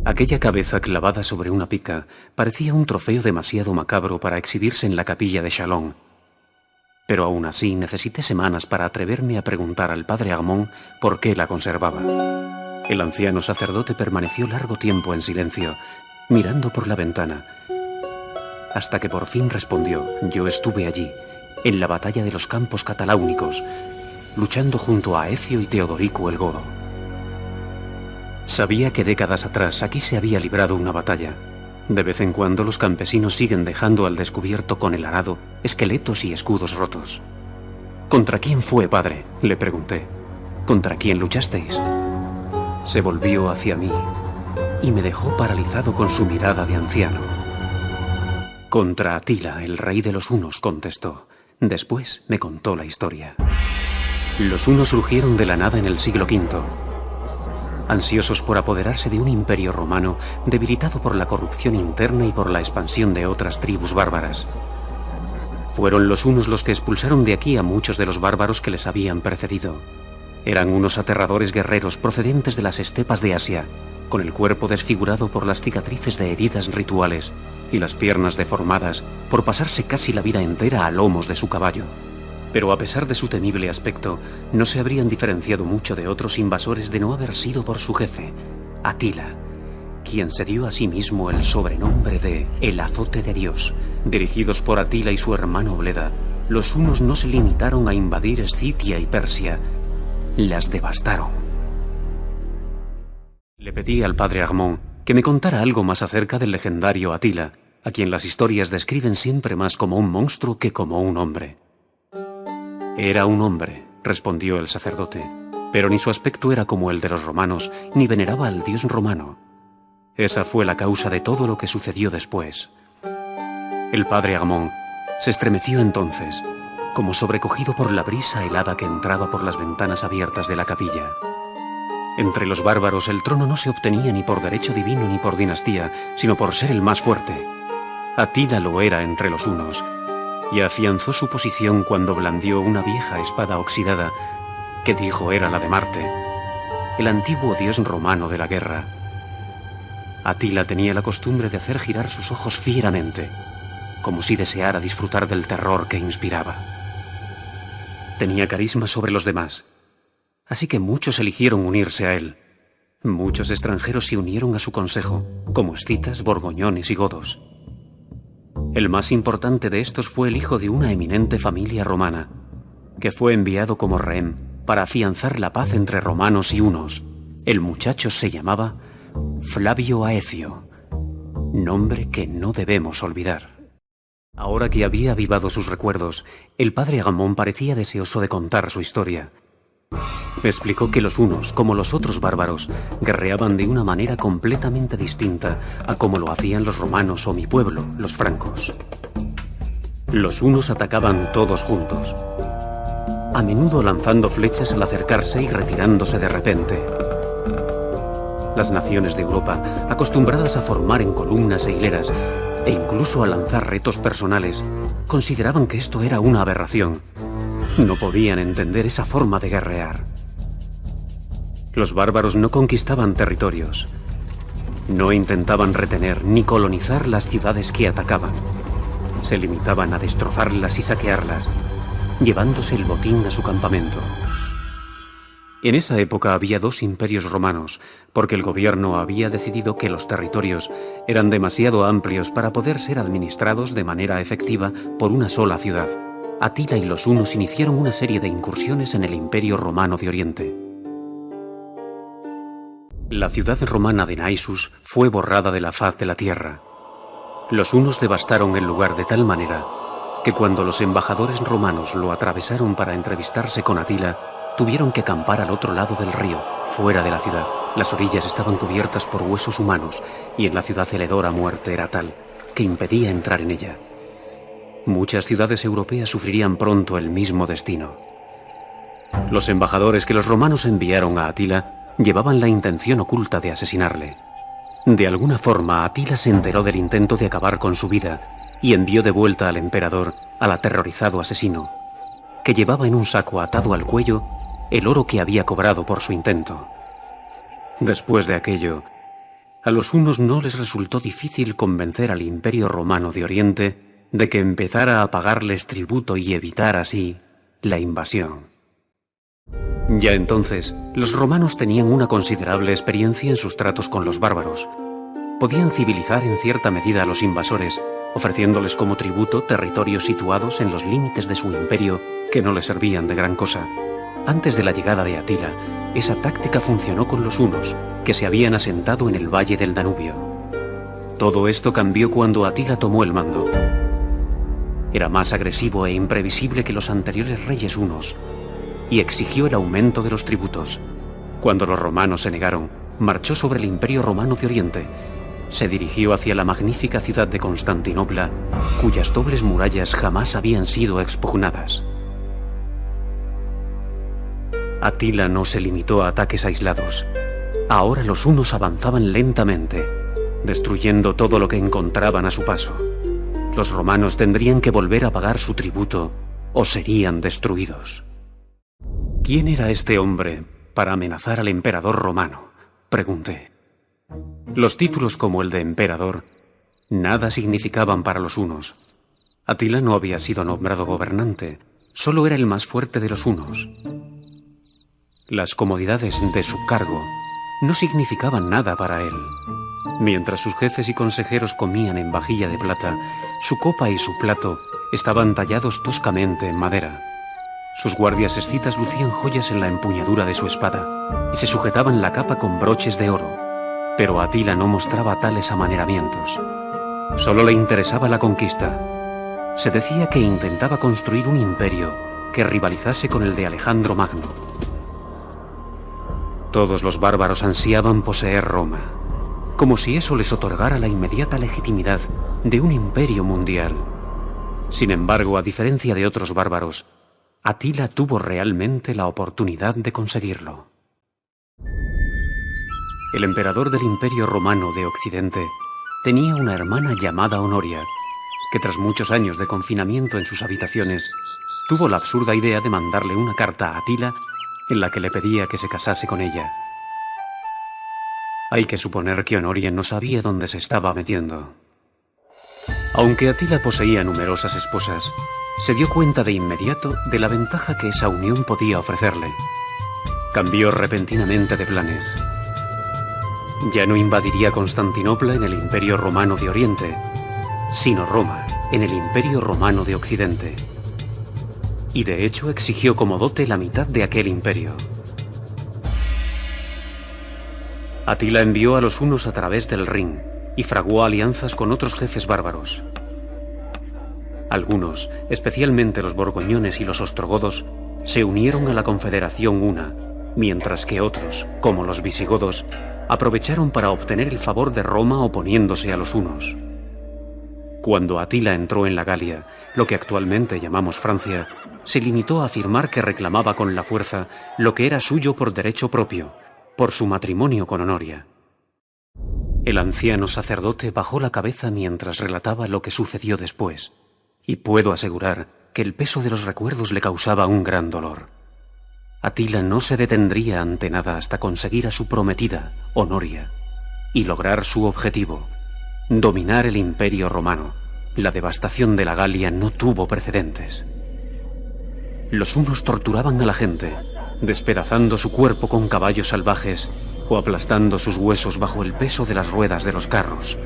Aquella cabeza clavada sobre una pica parecía un trofeo demasiado macabro para exhibirse en la capilla de Chalon. Pero aún así necesité semanas para atreverme a preguntar al padre Armand por qué la conservaba. El anciano sacerdote permaneció largo tiempo en silencio, mirando por la ventana, hasta que por fin respondió. Yo estuve allí, en la batalla de los campos cataláunicos, luchando junto a Aecio y Teodorico el Godo. Sabía que décadas atrás aquí se había librado una batalla. De vez en cuando los campesinos siguen dejando al descubierto con el arado esqueletos y escudos rotos. ¿Contra quién fue, padre?, le pregunté. ¿Contra quién luchasteis? Se volvió hacia mí y me dejó paralizado con su mirada de anciano. Contra Atila, el rey de los hunos, contestó. Después me contó la historia. Los hunos surgieron de la nada en el siglo V, ansiosos por apoderarse de un imperio romano debilitado por la corrupción interna y por la expansión de otras tribus bárbaras. Fueron los hunos los que expulsaron de aquí a muchos de los bárbaros que les habían precedido. Eran unos aterradores guerreros procedentes de las estepas de Asia, con el cuerpo desfigurado por las cicatrices de heridas rituales y las piernas deformadas por pasarse casi la vida entera a lomos de su caballo. Pero a pesar de su temible aspecto, no se habrían diferenciado mucho de otros invasores de no haber sido por su jefe, Atila, quien se dio a sí mismo el sobrenombre de El Azote de Dios. Dirigidos por Atila y su hermano Bleda, los hunos no se limitaron a invadir Escitia y Persia, las devastaron. Le pedí al padre Armand que me contara algo más acerca del legendario Atila, a quien las historias describen siempre más como un monstruo que como un hombre. Era un hombre, respondió el sacerdote, pero ni su aspecto era como el de los romanos, ni veneraba al dios romano. Esa fue la causa de todo lo que sucedió después. El padre Armand se estremeció entonces, como sobrecogido por la brisa helada que entraba por las ventanas abiertas de la capilla. Entre los bárbaros el trono no se obtenía ni por derecho divino ni por dinastía, sino por ser el más fuerte. Atila lo era entre los hunos, y afianzó su posición cuando blandió una vieja espada oxidada que dijo era la de Marte, el antiguo dios romano de la guerra. Atila tenía la costumbre de hacer girar sus ojos fieramente, como si deseara disfrutar del terror que inspiraba. Tenía carisma sobre los demás, así que muchos eligieron unirse a él. Muchos extranjeros se unieron a su consejo, como escitas, borgoñones y godos. El más importante de estos fue el hijo de una eminente familia romana, que fue enviado como rehén para afianzar la paz entre romanos y hunos. El muchacho se llamaba Flavio Aecio, nombre que no debemos olvidar. Ahora que había avivado sus recuerdos, el padre Agamón parecía deseoso de contar su historia. Me explicó que los hunos, como los otros bárbaros, guerreaban de una manera completamente distinta a como lo hacían los romanos o mi pueblo, los francos. Los hunos atacaban todos juntos, a menudo lanzando flechas al acercarse y retirándose de repente. Las naciones de Europa, acostumbradas a formar en columnas e hileras, e incluso a lanzar retos personales, consideraban que esto era una aberración. No podían entender esa forma de guerrear. Los bárbaros no conquistaban territorios, no intentaban retener ni colonizar las ciudades que atacaban. Se limitaban a destrozarlas y saquearlas, llevándose el botín a su campamento. En esa época había dos imperios romanos, porque el gobierno había decidido que los territorios eran demasiado amplios para poder ser administrados de manera efectiva por una sola ciudad. Atila y los hunos iniciaron una serie de incursiones en el Imperio Romano de Oriente. La ciudad romana de Naissus fue borrada de la faz de la tierra. Los hunos devastaron el lugar de tal manera que cuando los embajadores romanos lo atravesaron para entrevistarse con Atila, tuvieron que acampar al otro lado del río, fuera de la ciudad. Las orillas estaban cubiertas por huesos humanos y en la ciudad el hedor a muerte era tal que impedía entrar en ella. Muchas ciudades europeas sufrirían pronto el mismo destino. Los embajadores que los romanos enviaron a Atila llevaban la intención oculta de asesinarle. De alguna forma, Atila se enteró del intento de acabar con su vida y envió de vuelta al emperador al aterrorizado asesino, que llevaba en un saco atado al cuello el oro que había cobrado por su intento. Después de aquello, A los hunos no les resultó difícil convencer al Imperio Romano de Oriente de que empezara a pagarles tributo y evitar así la invasión. Ya entonces, los romanos tenían una considerable experiencia en sus tratos con los bárbaros. Podían civilizar en cierta medida a los invasores, ofreciéndoles como tributo territorios situados en los límites de su imperio que no les servían de gran cosa. Antes de la llegada de Atila, esa táctica funcionó con los hunos, que se habían asentado en el valle del Danubio. Todo esto cambió cuando Atila tomó el mando. Era más agresivo e imprevisible que los anteriores reyes hunos, y exigió el aumento de los tributos. Cuando los romanos se negaron, marchó sobre el Imperio Romano de Oriente. Se dirigió hacia la magnífica ciudad de Constantinopla, cuyas dobles murallas jamás habían sido expugnadas. Atila no se limitó a ataques aislados. Ahora los hunos avanzaban lentamente, destruyendo todo lo que encontraban a su paso. Los romanos tendrían que volver a pagar su tributo o serían destruidos. ¿Quién era este hombre para amenazar al emperador romano?, pregunté. Los títulos como el de emperador nada significaban para los hunos. Atila no había sido nombrado gobernante, solo era el más fuerte de los hunos. Las comodidades de su cargo no significaban nada para él. Mientras sus jefes y consejeros comían en vajilla de plata, su copa y su plato estaban tallados toscamente en madera. Sus guardias escitas lucían joyas en la empuñadura de su espada y se sujetaban la capa con broches de oro. Pero Atila no mostraba tales amaneramientos. Solo le interesaba la conquista. Se decía que intentaba construir un imperio que rivalizase con el de Alejandro Magno. Todos los bárbaros ansiaban poseer Roma, como si eso les otorgara la inmediata legitimidad de un imperio mundial. Sin embargo, a diferencia de otros bárbaros, Atila tuvo realmente la oportunidad de conseguirlo. El emperador del Imperio Romano de Occidente tenía una hermana llamada Honoria, que tras muchos años de confinamiento en sus habitaciones, tuvo la absurda idea de mandarle una carta a Atila en la que le pedía que se casase con ella. Hay que suponer que Honoria no sabía dónde se estaba metiendo. Aunque Atila poseía numerosas esposas, se dio cuenta de inmediato de la ventaja que esa unión podía ofrecerle. Cambió repentinamente de planes. Ya no invadiría Constantinopla en el Imperio Romano de Oriente, sino Roma en el Imperio Romano de Occidente. Y de hecho exigió como dote la mitad de aquel imperio. Atila envió a los hunos a través del Rin y fraguó alianzas con otros jefes bárbaros. Algunos, especialmente los borgoñones y los ostrogodos, se unieron a la confederación huna, mientras que otros, como los visigodos, aprovecharon para obtener el favor de Roma oponiéndose a los hunos. Cuando Atila entró en la Galia, lo que actualmente llamamos Francia, se limitó a afirmar que reclamaba con la fuerza lo que era suyo por derecho propio, por su matrimonio con Honoria. El anciano sacerdote bajó la cabeza mientras relataba lo que sucedió después, y puedo asegurar que el peso de los recuerdos le causaba un gran dolor. Atila no se detendría ante nada hasta conseguir a su prometida, Honoria, y lograr su objetivo, dominar el Imperio Romano. La devastación de la Galia no tuvo precedentes. Los hunos torturaban a la gente, despedazando su cuerpo con caballos salvajes o aplastando sus huesos bajo el peso de las ruedas de los carros.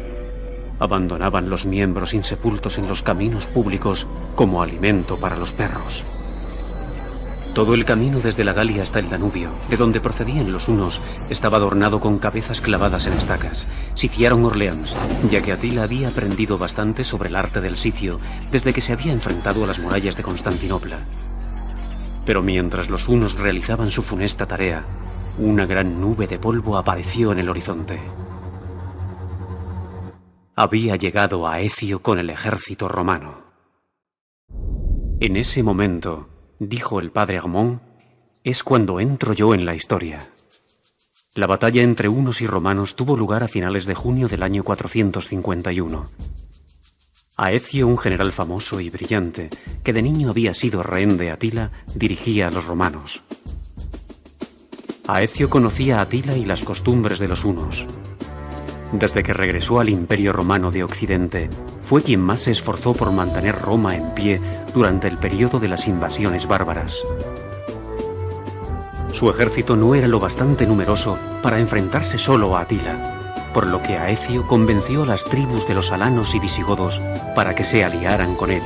Abandonaban los miembros insepultos en los caminos públicos como alimento para los perros. Todo el camino desde la Galia hasta el Danubio, de donde procedían los hunos, estaba adornado con cabezas clavadas en estacas. Sitiaron Orleans, ya que Atila había aprendido bastante sobre el arte del sitio desde que se había enfrentado a las murallas de Constantinopla. Pero mientras los hunos realizaban su funesta tarea, una gran nube de polvo apareció en el horizonte. Había llegado Aecio con el ejército romano. En ese momento, dijo el padre Armón, es cuando entro yo en la historia. La batalla entre hunos y romanos tuvo lugar a finales de junio del año 451. Aecio, un general famoso y brillante, que de niño había sido rehén de Atila, dirigía a los romanos. Aecio conocía a Atila y las costumbres de los hunos. Desde que regresó al Imperio Romano de Occidente, fue quien más se esforzó por mantener Roma en pie durante el periodo de las invasiones bárbaras. Su ejército no era lo bastante numeroso para enfrentarse solo a Atila, por lo que Aecio convenció a las tribus de los alanos y visigodos para que se aliaran con él.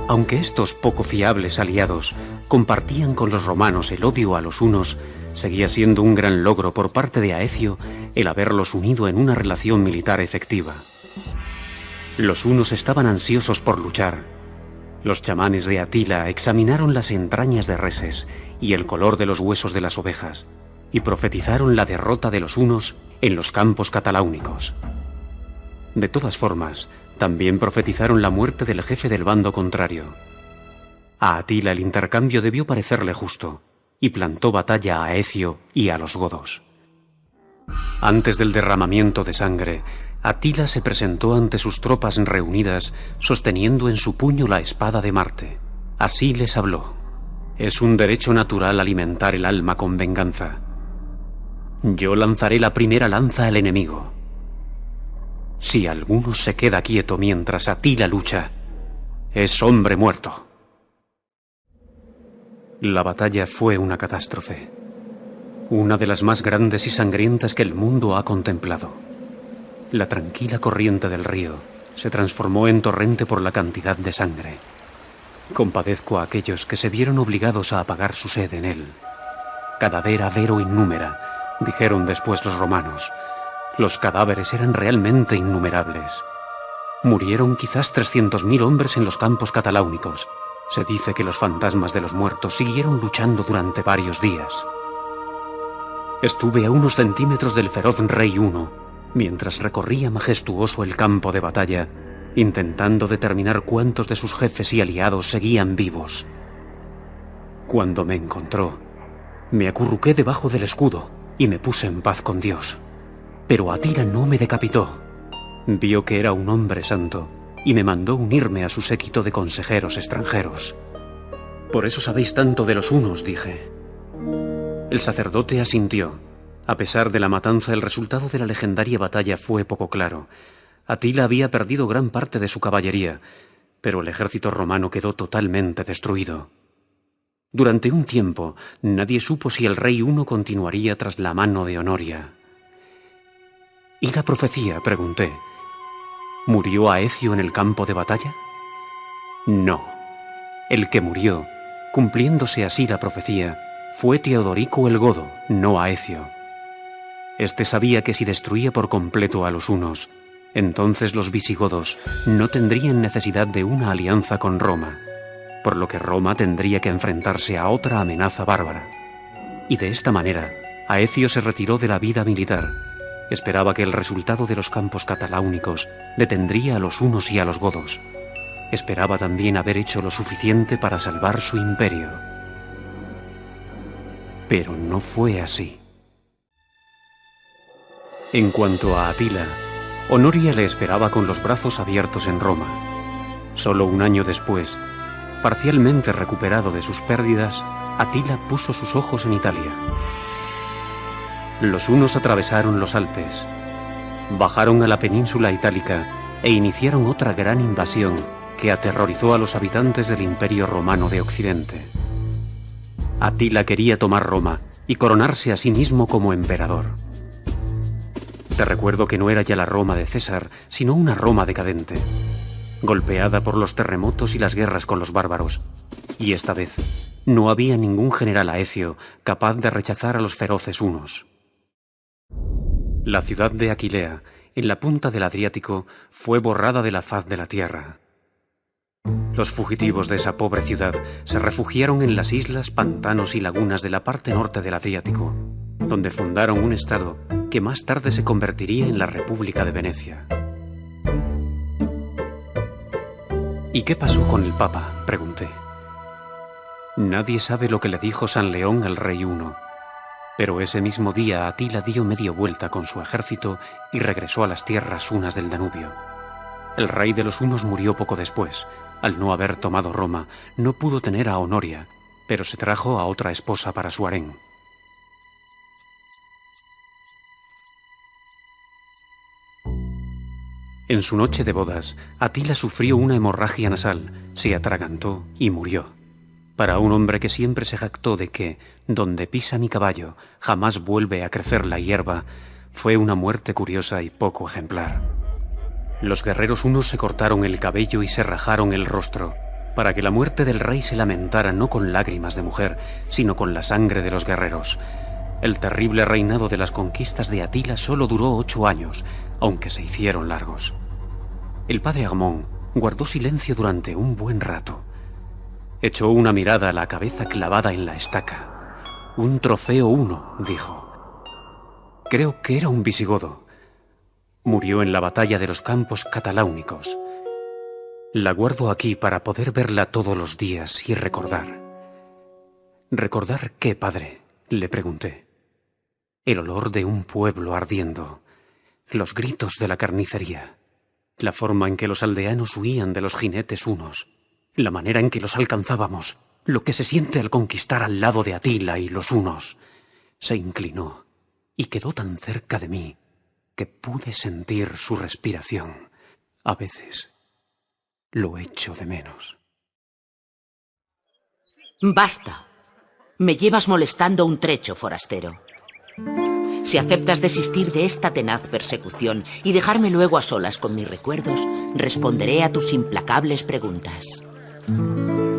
Aunque estos poco fiables aliados compartían con los romanos el odio a los hunos, seguía siendo un gran logro por parte de Aecio el haberlos unido en una relación militar efectiva. Los hunos estaban ansiosos por luchar. Los chamanes de Atila examinaron las entrañas de reses y el color de los huesos de las ovejas, y profetizaron la derrota de los hunos en los campos cataláunicos. De todas formas, también profetizaron la muerte del jefe del bando contrario. A Atila el intercambio debió parecerle justo, y plantó batalla a Aecio y a los godos. Antes del derramamiento de sangre, Atila se presentó ante sus tropas reunidas, sosteniendo en su puño la espada de Marte. Así les habló: «Es un derecho natural alimentar el alma con venganza. Yo lanzaré la primera lanza al enemigo. Si alguno se queda quieto mientras Atila lucha, es hombre muerto». La batalla fue una catástrofe, una de las más grandes y sangrientas que el mundo ha contemplado. La tranquila corriente del río se transformó en torrente por la cantidad de sangre. Compadezco a aquellos que se vieron obligados a apagar su sed en él. Cadavera vero innúmera, dijeron después los romanos. Los cadáveres eran realmente innumerables. Murieron quizás 300.000 hombres en los campos cataláunicos. Se dice que los fantasmas de los muertos siguieron luchando durante varios días. Estuve a unos centímetros del feroz rey Huno, mientras recorría majestuoso el campo de batalla, intentando determinar cuántos de sus jefes y aliados seguían vivos. Cuando me encontró, me acurruqué debajo del escudo y me puse en paz con Dios. Pero Atila no me decapitó. Vio que era un hombre santo y me mandó unirme a su séquito de consejeros extranjeros. «Por eso sabéis tanto de los hunos», dije. El sacerdote asintió. A pesar de la matanza, el resultado de la legendaria batalla fue poco claro. Atila había perdido gran parte de su caballería, pero el ejército romano quedó totalmente destruido. Durante un tiempo, nadie supo si el rey Huno continuaría tras la mano de Honoria. «¿Y la profecía?», pregunté. ¿Murió Aecio en el campo de batalla? No. El que murió, cumpliéndose así la profecía, fue Teodorico el Godo, no Aecio. Este sabía que si destruía por completo a los hunos, entonces los visigodos no tendrían necesidad de una alianza con Roma, por lo que Roma tendría que enfrentarse a otra amenaza bárbara. Y de esta manera, Aecio se retiró de la vida militar. Esperaba que el resultado de los campos cataláunicos detendría a los hunos y a los godos. Esperaba también haber hecho lo suficiente para salvar su imperio. Pero no fue así. En cuanto a Atila, Honoria le esperaba con los brazos abiertos en Roma. Solo un año después, parcialmente recuperado de sus pérdidas, Atila puso sus ojos en Italia. Los hunos atravesaron los Alpes, bajaron a la península itálica e iniciaron otra gran invasión que aterrorizó a los habitantes del Imperio Romano de Occidente. Atila quería tomar Roma y coronarse a sí mismo como emperador. Te recuerdo que no era ya la Roma de César, sino una Roma decadente, golpeada por los terremotos y las guerras con los bárbaros. Y esta vez no había ningún general aecio capaz de rechazar a los feroces hunos. La ciudad de Aquilea, en la punta del Adriático, fue borrada de la faz de la tierra. Los fugitivos de esa pobre ciudad se refugiaron en las islas, pantanos y lagunas de la parte norte del Adriático, donde fundaron un estado que más tarde se convertiría en la República de Venecia. ¿Y qué pasó con el Papa?, pregunté. Nadie sabe lo que le dijo San León al rey Huno, pero ese mismo día Atila dio media vuelta con su ejército y regresó a las tierras hunas del Danubio. El rey de los hunos murió poco después. Al no haber tomado Roma, no pudo tener a Honoria, pero se trajo a otra esposa para su harén. En su noche de bodas, Atila sufrió una hemorragia nasal, se atragantó y murió. Para un hombre que siempre se jactó de que, donde pisa mi caballo, jamás vuelve a crecer la hierba, fue una muerte curiosa y poco ejemplar. Los guerreros hunos se cortaron el cabello y se rajaron el rostro, para que la muerte del rey se lamentara no con lágrimas de mujer, sino con la sangre de los guerreros. El terrible reinado de las conquistas de Atila solo duró 8 años, aunque se hicieron largos. El padre Armón guardó silencio durante un buen rato. Echó una mirada a la cabeza clavada en la estaca. Un trofeo huno, dijo. Creo que era un visigodo. Murió en la batalla de los campos cataláunicos. La guardo aquí para poder verla todos los días y recordar. ¿Recordar qué, padre?, le pregunté. El olor de un pueblo ardiendo, los gritos de la carnicería, la forma en que los aldeanos huían de los jinetes hunos, la manera en que los alcanzábamos, lo que se siente al conquistar al lado de Atila y los hunos. Se inclinó y quedó tan cerca de mí que pude sentir su respiración. A veces lo echo de menos. Basta. Me llevas molestando un trecho, forastero. Si aceptas desistir de esta tenaz persecución y dejarme luego a solas con mis recuerdos, responderé a tus implacables preguntas.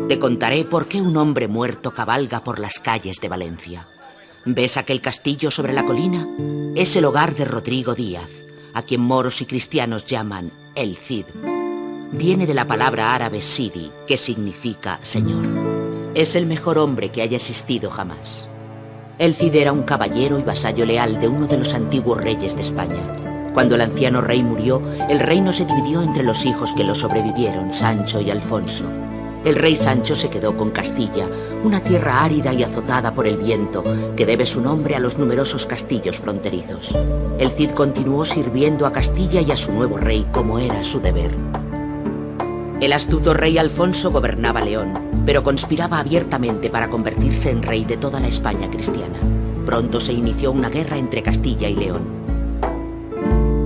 Te contaré por qué un hombre muerto cabalga por las calles de Valencia. ¿Ves aquel castillo sobre la colina? Es el hogar de Rodrigo Díaz, a quien moros y cristianos llaman el Cid. Viene de la palabra árabe Sidi, que significa señor. Es el mejor hombre que haya existido jamás. El Cid era un caballero y vasallo leal de uno de los antiguos reyes de España. Cuando el anciano rey murió, el reino se dividió entre los hijos que lo sobrevivieron, Sancho y Alfonso. El rey Sancho se quedó con Castilla, una tierra árida y azotada por el viento, que debe su nombre a los numerosos castillos fronterizos. El Cid continuó sirviendo a Castilla y a su nuevo rey como era su deber. El astuto rey Alfonso gobernaba León, pero conspiraba abiertamente para convertirse en rey de toda la España cristiana. Pronto se inició una guerra entre Castilla y León.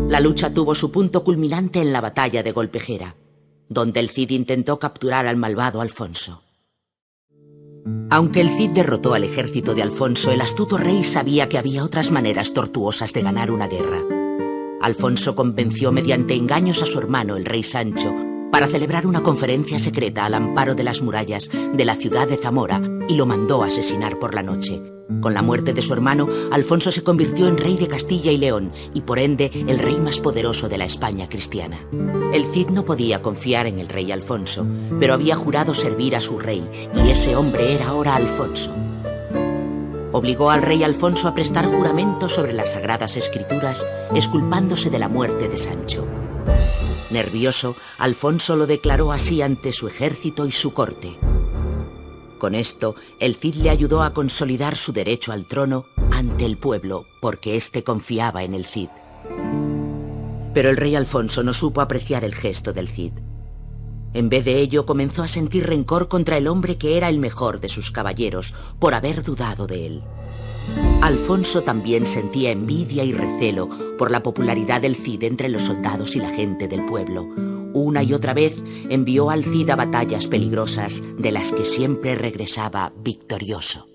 La lucha tuvo su punto culminante en la batalla de Golpejera, donde el Cid intentó capturar al malvado Alfonso. Aunque el Cid derrotó al ejército de Alfonso, el astuto rey sabía que había otras maneras tortuosas de ganar una guerra. Alfonso convenció mediante engaños a su hermano, el rey Sancho, para celebrar una conferencia secreta al amparo de las murallas de la ciudad de Zamora y lo mandó asesinar por la noche. Con la muerte de su hermano, Alfonso se convirtió en rey de Castilla y León y por ende el rey más poderoso de la España cristiana. El Cid no podía confiar en el rey Alfonso, pero había jurado servir a su rey y ese hombre era ahora Alfonso. Obligó al rey Alfonso a prestar juramento sobre las Sagradas Escrituras, exculpándose de la muerte de Sancho. Nervioso, Alfonso lo declaró así ante su ejército y su corte. Con esto, el Cid le ayudó a consolidar su derecho al trono ante el pueblo, porque éste confiaba en el Cid. Pero el rey Alfonso no supo apreciar el gesto del Cid. En vez de ello, comenzó a sentir rencor contra el hombre que era el mejor de sus caballeros, por haber dudado de él. Alfonso también sentía envidia y recelo por la popularidad del Cid entre los soldados y la gente del pueblo. Una y otra vez envió al Cid a batallas peligrosas de las que siempre regresaba victorioso.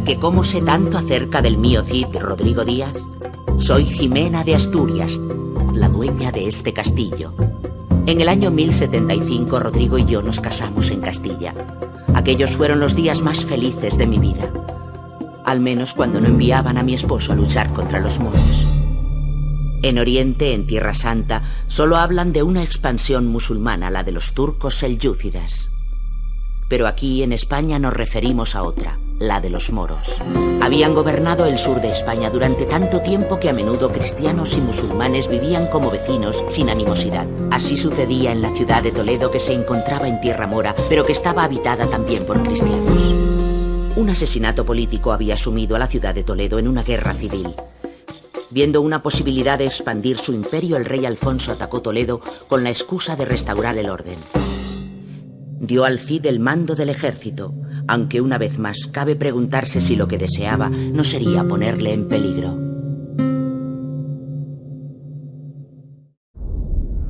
¿Que cómo sé tanto acerca del mío Cid, Rodrigo Díaz? Soy Jimena de Asturias, la dueña de este castillo. En el año 1075, Rodrigo y yo nos casamos en Castilla. Aquellos fueron los días más felices de mi vida. Al menos cuando no enviaban a mi esposo a luchar contra los moros. En Oriente, en Tierra Santa, solo hablan de una expansión musulmana, la de los turcos selyúcidas. Pero aquí, en España, nos referimos a otra, la de los moros. Habían gobernado el sur de España durante tanto tiempo que a menudo cristianos y musulmanes vivían como vecinos sin animosidad. Así sucedía en la ciudad de Toledo, que se encontraba en tierra mora, pero que estaba habitada también por cristianos. Un asesinato político había sumido a la ciudad de Toledo en una guerra civil. Viendo una posibilidad de expandir su imperio, el rey Alfonso atacó Toledo con la excusa de restaurar el orden. Dio al Cid el mando del ejército, aunque una vez más cabe preguntarse si lo que deseaba no sería ponerle en peligro.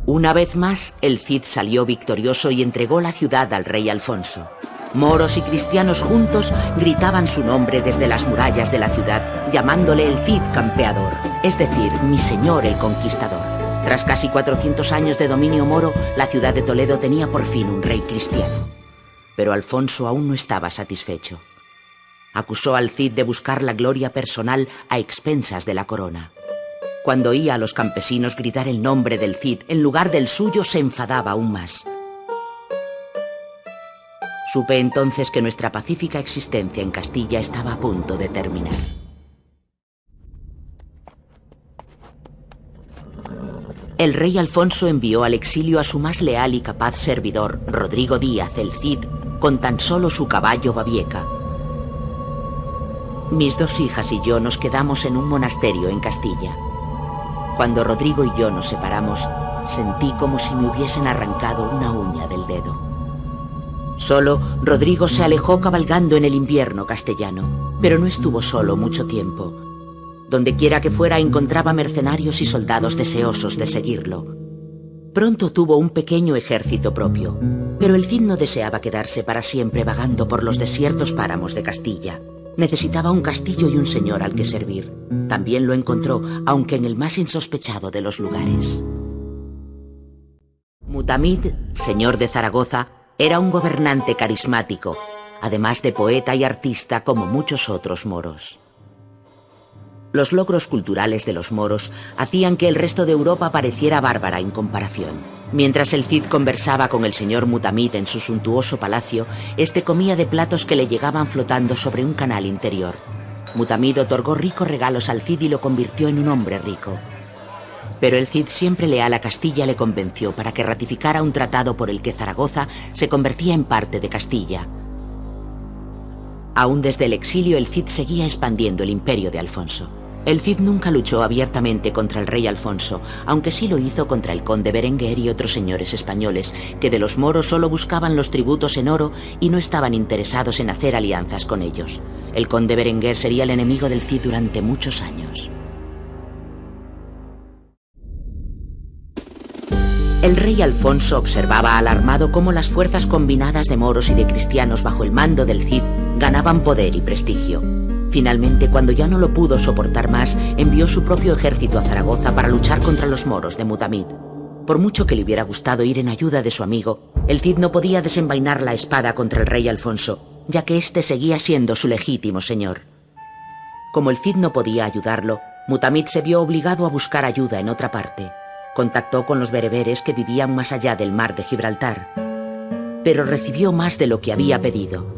Una vez más, el Cid salió victorioso y entregó la ciudad al rey Alfonso. Moros y cristianos juntos gritaban su nombre desde las murallas de la ciudad, llamándole el Cid campeador, es decir, mi señor el conquistador. Tras casi 400 años de dominio moro, la ciudad de Toledo tenía por fin un rey cristiano. Pero Alfonso aún no estaba satisfecho. Acusó al Cid de buscar la gloria personal a expensas de la corona. Cuando oía a los campesinos gritar el nombre del Cid en lugar del suyo, se enfadaba aún más. Supe entonces que nuestra pacífica existencia en Castilla estaba a punto de terminar. El rey Alfonso envió al exilio a su más leal y capaz servidor, Rodrigo Díaz, el Cid, con tan solo su caballo Babieca. Mis 2 hijas y yo nos quedamos en un monasterio en Castilla. Cuando Rodrigo y yo nos separamos, sentí como si me hubiesen arrancado una uña del dedo. Solo, Rodrigo se alejó cabalgando en el invierno castellano, pero no estuvo solo mucho tiempo. Dondequiera que fuera encontraba mercenarios y soldados deseosos de seguirlo. Pronto tuvo un pequeño ejército propio, pero el Cid no deseaba quedarse para siempre vagando por los desiertos páramos de Castilla. Necesitaba un castillo y un señor al que servir. También lo encontró, aunque en el más insospechado de los lugares. Mutamid, señor de Zaragoza, era un gobernante carismático, además de poeta y artista como muchos otros moros. Los logros culturales de los moros hacían que el resto de Europa pareciera bárbara en comparación. Mientras el Cid conversaba con el señor Mutamid en su suntuoso palacio, este comía de platos que le llegaban flotando sobre un canal interior. Mutamid otorgó ricos regalos al Cid y lo convirtió en un hombre rico. Pero el Cid, siempre leal a Castilla, le convenció para que ratificara un tratado por el que Zaragoza se convertía en parte de Castilla. Aún desde el exilio, el Cid seguía expandiendo el imperio de Alfonso. El Cid nunca luchó abiertamente contra el rey Alfonso, aunque sí lo hizo contra el conde Berenguer y otros señores españoles, que de los moros solo buscaban los tributos en oro y no estaban interesados en hacer alianzas con ellos. El conde Berenguer sería el enemigo del Cid durante muchos años. El rey Alfonso observaba alarmado cómo las fuerzas combinadas de moros y de cristianos bajo el mando del Cid ganaban poder y prestigio. Finalmente, cuando ya no lo pudo soportar más, envió su propio ejército a Zaragoza para luchar contra los moros de Mutamid. Por mucho que le hubiera gustado ir en ayuda de su amigo, el Cid no podía desenvainar la espada contra el rey Alfonso, ya que éste seguía siendo su legítimo señor. Como el Cid no podía ayudarlo, Mutamid se vio obligado a buscar ayuda en otra parte. Contactó con los bereberes que vivían más allá del mar de Gibraltar, pero recibió más de lo que había pedido.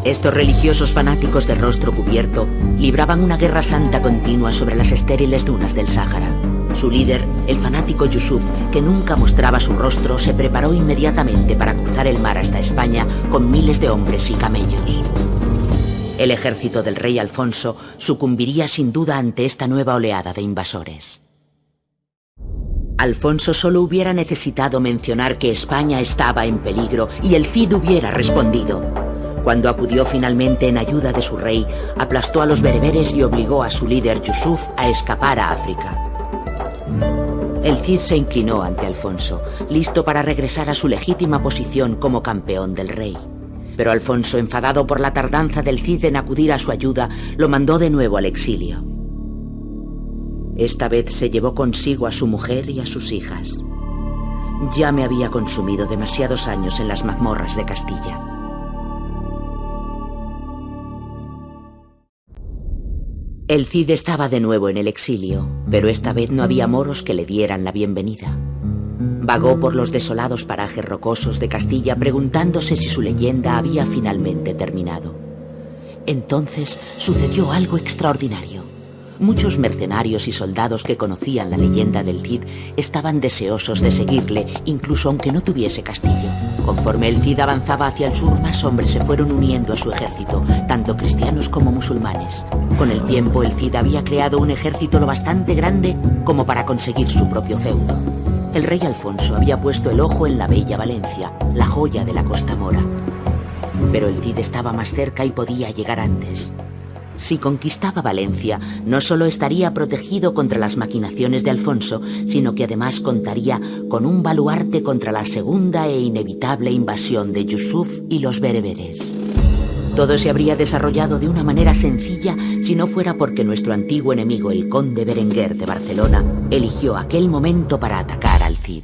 Estos religiosos fanáticos de rostro cubierto libraban una guerra santa continua sobre las estériles dunas del Sáhara. Su líder, el fanático Yusuf, que nunca mostraba su rostro, se preparó inmediatamente para cruzar el mar hasta España con miles de hombres y camellos. El ejército del rey Alfonso sucumbiría sin duda ante esta nueva oleada de invasores. Alfonso solo hubiera necesitado mencionar que España estaba en peligro y el Cid hubiera respondido. Cuando acudió finalmente en ayuda de su rey, aplastó a los bereberes y obligó a su líder Yusuf a escapar a África. El Cid se inclinó ante Alfonso, listo para regresar a su legítima posición como campeón del rey. Pero Alfonso, enfadado por la tardanza del Cid en acudir a su ayuda, lo mandó de nuevo al exilio. Esta vez se llevó consigo a su mujer y a sus hijas. Ya me había consumido demasiados años en las mazmorras de Castilla. El Cid estaba de nuevo en el exilio, pero esta vez no había moros que le dieran la bienvenida. Vagó por los desolados parajes rocosos de Castilla preguntándose si su leyenda había finalmente terminado. Entonces sucedió algo extraordinario. Muchos mercenarios y soldados que conocían la leyenda del Cid estaban deseosos de seguirle, incluso aunque no tuviese castillo. Conforme el Cid avanzaba hacia el sur, más hombres se fueron uniendo a su ejército, tanto cristianos como musulmanes. Con el tiempo, el Cid había creado un ejército lo bastante grande como para conseguir su propio feudo. El rey Alfonso había puesto el ojo en la bella Valencia, la joya de la Costa Mora. pero el Cid estaba más cerca y podía llegar antes. Si conquistaba Valencia, no solo estaría protegido contra las maquinaciones de Alfonso, sino que además contaría con un baluarte contra la segunda e inevitable invasión de Yusuf y los bereberes. Todo se habría desarrollado de una manera sencilla si no fuera porque nuestro antiguo enemigo, el conde Berenguer de Barcelona, eligió aquel momento para atacar al Cid.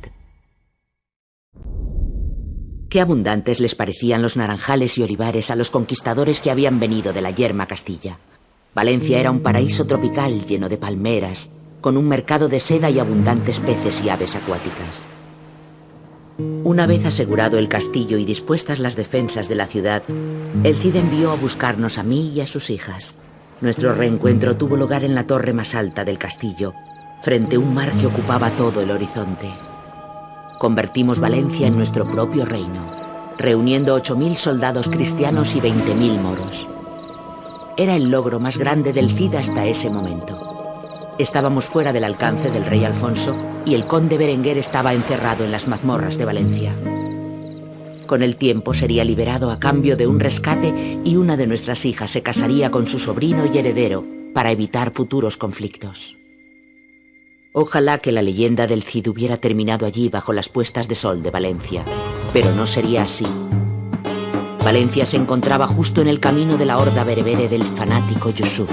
Qué abundantes les parecían los naranjales y olivares a los conquistadores que habían venido de la yerma Castilla. Valencia era un paraíso tropical lleno de palmeras, con un mercado de seda y abundantes peces y aves acuáticas. Una vez asegurado el castillo y dispuestas las defensas de la ciudad, el Cid envió a buscarnos a mí y a sus hijas. Nuestro reencuentro tuvo lugar en la torre más alta del castillo, frente a un mar que ocupaba todo el horizonte. Convertimos Valencia en nuestro propio reino, reuniendo 8.000 soldados cristianos y 20.000 moros. Era el logro más grande del Cid hasta ese momento. Estábamos fuera del alcance del rey Alfonso y el conde Berenguer estaba encerrado en las mazmorras de Valencia. Con el tiempo sería liberado a cambio de un rescate y una de nuestras hijas se casaría con su sobrino y heredero para evitar futuros conflictos. Ojalá que la leyenda del Cid hubiera terminado allí bajo las puestas de sol de Valencia, pero no sería así. Valencia se encontraba justo en el camino de la horda berebere del fanático Yusuf.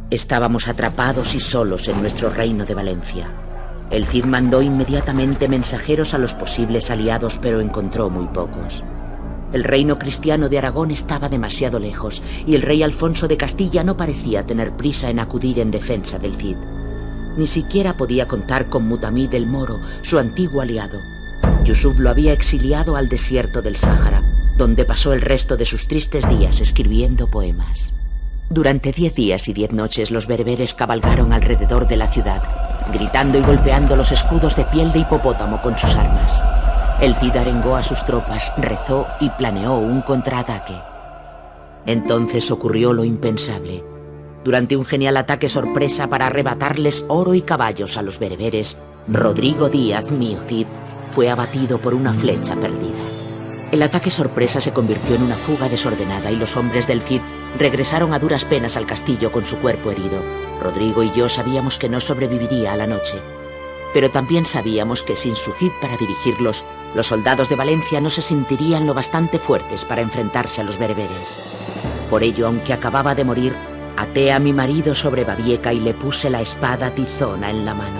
Estábamos atrapados y solos en nuestro reino de Valencia. El Cid mandó inmediatamente mensajeros a los posibles aliados, pero encontró muy pocos. El reino cristiano de Aragón estaba demasiado lejos y el rey Alfonso de Castilla no parecía tener prisa en acudir en defensa del Cid. Ni siquiera podía contar con Mutamid el Moro, su antiguo aliado. Yusuf lo había exiliado al desierto del Sáhara, donde pasó el resto de sus tristes días escribiendo poemas. Durante 10 días y 10 noches los bereberes cabalgaron alrededor de la ciudad, gritando y golpeando los escudos de piel de hipopótamo con sus armas. El Cid arengó a sus tropas, rezó y planeó un contraataque. Entonces ocurrió lo impensable. Durante un genial ataque sorpresa para arrebatarles oro y caballos a los bereberes, Rodrigo Díaz, mío Cid, fue abatido por una flecha perdida. El ataque sorpresa se convirtió en una fuga desordenada y los hombres del Cid regresaron a duras penas al castillo con su cuerpo herido. Rodrigo y yo sabíamos que no sobreviviría a la noche, pero también sabíamos que sin su Cid para dirigirlos, los soldados de Valencia no se sentirían lo bastante fuertes para enfrentarse a los bereberes. Por ello, aunque acababa de morir, até a mi marido sobre Babieca y le puse la espada tizona en la mano.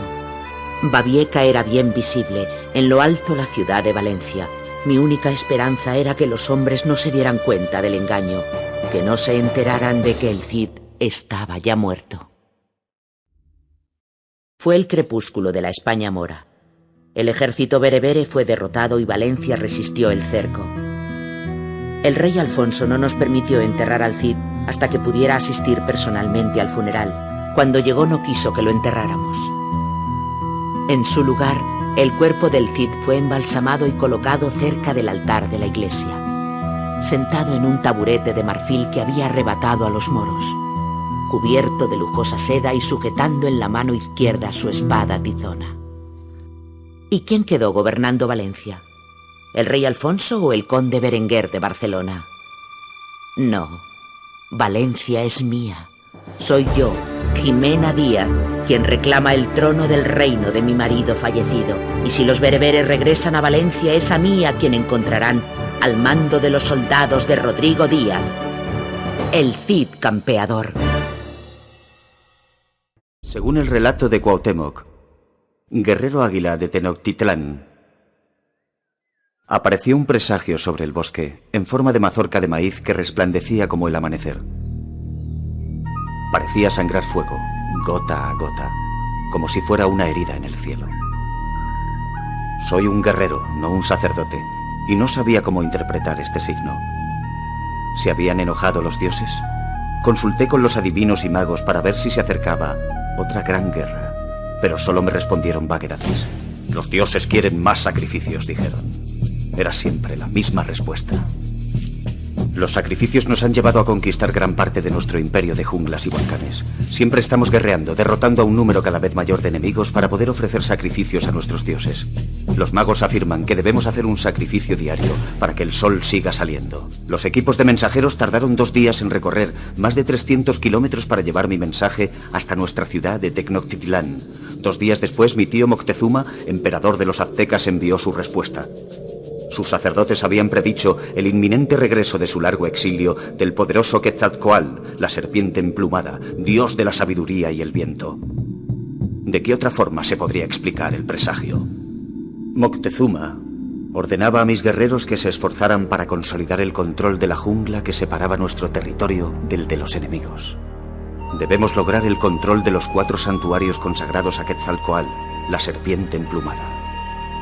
Babieca era bien visible, en lo alto la ciudad de Valencia. Mi única esperanza era que los hombres no se dieran cuenta del engaño, que no se enteraran de que el Cid estaba ya muerto. Fue el crepúsculo de la España mora. El ejército berebere fue derrotado y Valencia resistió el cerco. El rey Alfonso no nos permitió enterrar al Cid hasta que pudiera asistir personalmente al funeral. Cuando llegó no quiso que lo enterráramos. En su lugar, el cuerpo del Cid fue embalsamado y colocado cerca del altar de la iglesia, sentado en un taburete de marfil que había arrebatado a los moros, cubierto de lujosa seda y sujetando en la mano izquierda su espada tizona. ¿Y quién quedó gobernando Valencia? ¿El rey Alfonso o el conde Berenguer de Barcelona? No, Valencia es mía. Soy yo, Jimena Díaz, quien reclama el trono del reino de mi marido fallecido. Y si los bereberes regresan a Valencia, es a mí a quien encontrarán al mando de los soldados de Rodrigo Díaz, el Cid campeador. Según el relato de Cuauhtémoc, guerrero águila de Tenochtitlán, apareció un presagio sobre el bosque, en forma de mazorca de maíz que resplandecía como el amanecer. Parecía sangrar fuego, gota a gota, como si fuera una herida en el cielo. Soy un guerrero, no un sacerdote, y no sabía cómo interpretar este signo. ¿Se habían enojado los dioses? Consulté con los adivinos y magos para ver si se acercaba otra gran guerra, pero solo me respondieron vaguedades. Los dioses quieren más sacrificios, dijeron. Era siempre la misma respuesta. Los sacrificios nos han llevado a conquistar gran parte de nuestro imperio de junglas y volcanes. Siempre estamos guerreando, derrotando a un número cada vez mayor de enemigos para poder ofrecer sacrificios a nuestros dioses. Los magos afirman que debemos hacer un sacrificio diario para que el sol siga saliendo. Los equipos de mensajeros tardaron 2 días en recorrer más de 300 kilómetros para llevar mi mensaje hasta nuestra ciudad de Tenochtitlán. 2 días después, mi tío Moctezuma, emperador de los aztecas, envió su respuesta. Sus sacerdotes habían predicho el inminente regreso de su largo exilio del poderoso Quetzalcóatl, la serpiente emplumada, dios de la sabiduría y el viento. ¿De qué otra forma se podría explicar el presagio? Moctezuma ordenaba a mis guerreros que se esforzaran para consolidar el control de la jungla que separaba nuestro territorio del de los enemigos. Debemos lograr el control de los 4 santuarios consagrados a Quetzalcóatl, la serpiente emplumada.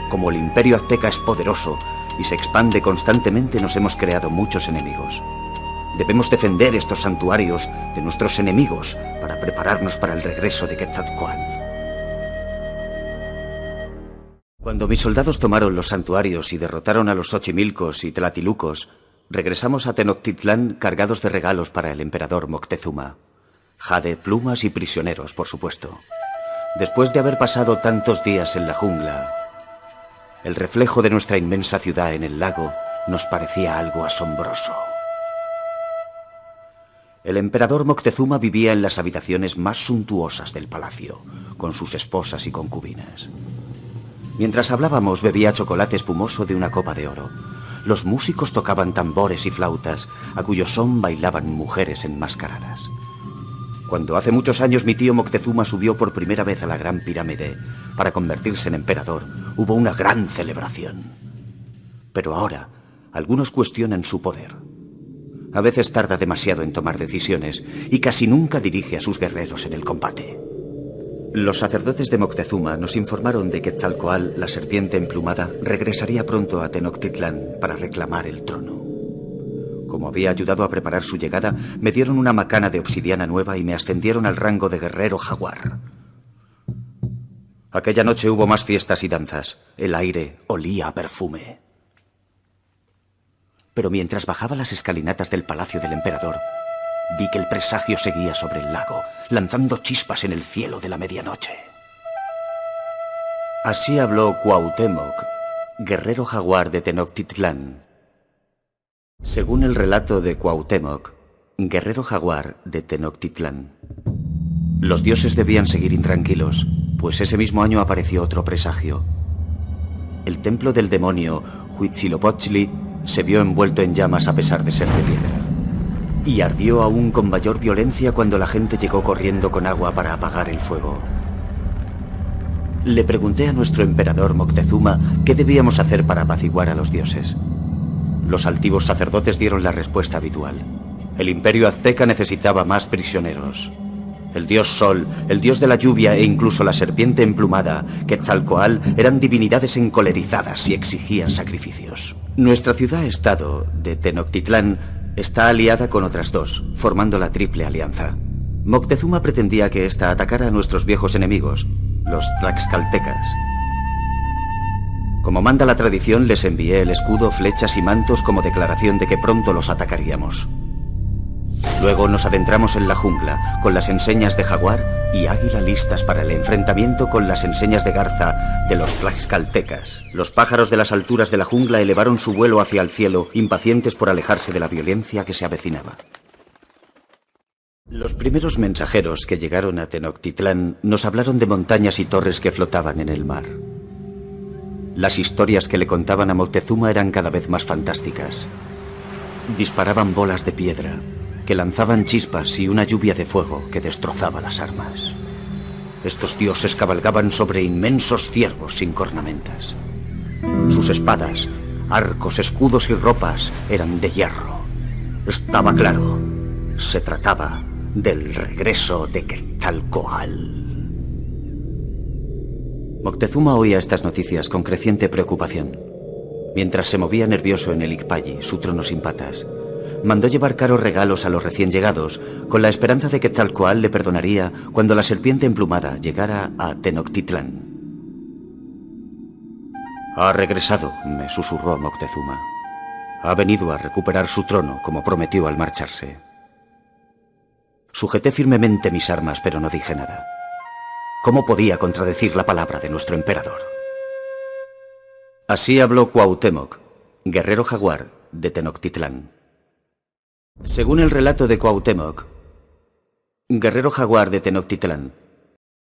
Como el imperio azteca es poderoso y se expande constantemente, nos hemos creado muchos enemigos. Debemos defender estos santuarios de nuestros enemigos para prepararnos para el regreso de Quetzalcóatl. Cuando mis soldados tomaron los santuarios y derrotaron a los Xochimilcos y Tlatilucos, regresamos a Tenochtitlán cargados de regalos para el emperador Moctezuma. Jade, plumas y prisioneros, por supuesto. Después de haber pasado tantos días en la jungla, el reflejo de nuestra inmensa ciudad en el lago nos parecía algo asombroso. El emperador Moctezuma vivía en las habitaciones más suntuosas del palacio, con sus esposas y concubinas. Mientras hablábamos, bebía chocolate espumoso de una copa de oro. Los músicos tocaban tambores y flautas, a cuyo son bailaban mujeres enmascaradas. Cuando hace muchos años mi tío Moctezuma subió por primera vez a la Gran Pirámide para convertirse en emperador, hubo una gran celebración. Pero ahora, algunos cuestionan su poder. A veces tarda demasiado en tomar decisiones y casi nunca dirige a sus guerreros en el combate. Los sacerdotes de Moctezuma nos informaron de que Quetzalcóatl, la serpiente emplumada, regresaría pronto a Tenochtitlán para reclamar el trono. Como había ayudado a preparar su llegada, me dieron una macana de obsidiana nueva y me ascendieron al rango de guerrero jaguar. Aquella noche hubo más fiestas y danzas. El aire olía a perfume. Pero mientras bajaba las escalinatas del palacio del emperador, vi que el presagio seguía sobre el lago, lanzando chispas en el cielo de la medianoche. Así habló Cuauhtémoc, guerrero jaguar de Tenochtitlán. Según el relato de Cuauhtémoc, guerrero jaguar de Tenochtitlán, los dioses debían seguir intranquilos, pues ese mismo año apareció otro presagio. El templo del demonio Huitzilopochtli se vio envuelto en llamas a pesar de ser de piedra. Y ardió aún con mayor violencia cuando la gente llegó corriendo con agua para apagar el fuego. Le pregunté a nuestro emperador Moctezuma qué debíamos hacer para apaciguar a los dioses. Los altivos sacerdotes dieron la respuesta habitual. El imperio azteca necesitaba más prisioneros. El dios Sol, el dios de la lluvia e incluso la serpiente emplumada, Quetzalcóatl, eran divinidades encolerizadas y exigían sacrificios. Nuestra ciudad-estado de Tenochtitlán está aliada con otras 2, formando la Triple Alianza. Moctezuma pretendía que ésta atacara a nuestros viejos enemigos, los tlaxcaltecas. Como manda la tradición, les envié el escudo, flechas y mantos como declaración de que pronto los atacaríamos. Luego nos adentramos en la jungla, con las enseñas de jaguar y águila listas para el enfrentamiento con las enseñas de garza de los tlaxcaltecas. Los pájaros de las alturas de la jungla elevaron su vuelo hacia el cielo, impacientes por alejarse de la violencia que se avecinaba. Los primeros mensajeros que llegaron a Tenochtitlán nos hablaron de montañas y torres que flotaban en el mar. Las historias que le contaban a Moctezuma eran cada vez más fantásticas. Disparaban bolas de piedra, que lanzaban chispas y una lluvia de fuego que destrozaba las armas. Estos dioses cabalgaban sobre inmensos ciervos sin cornamentas. Sus espadas, arcos, escudos y ropas eran de hierro. Estaba claro, se trataba del regreso de Quetzalcóatl. Moctezuma oía estas noticias con creciente preocupación. Mientras se movía nervioso en el Icpalli, su trono sin patas, mandó llevar caros regalos a los recién llegados, con la esperanza de que Quetzalcóatl le perdonaría cuando la serpiente emplumada llegara a Tenochtitlán. Ha regresado, me susurró Moctezuma. Ha venido a recuperar su trono, como prometió al marcharse. Sujeté firmemente mis armas, pero no dije nada. ¿Cómo podía contradecir la palabra de nuestro emperador? Así habló Cuauhtémoc, guerrero jaguar de Tenochtitlán. Según el relato de Cuauhtémoc, guerrero jaguar de Tenochtitlán,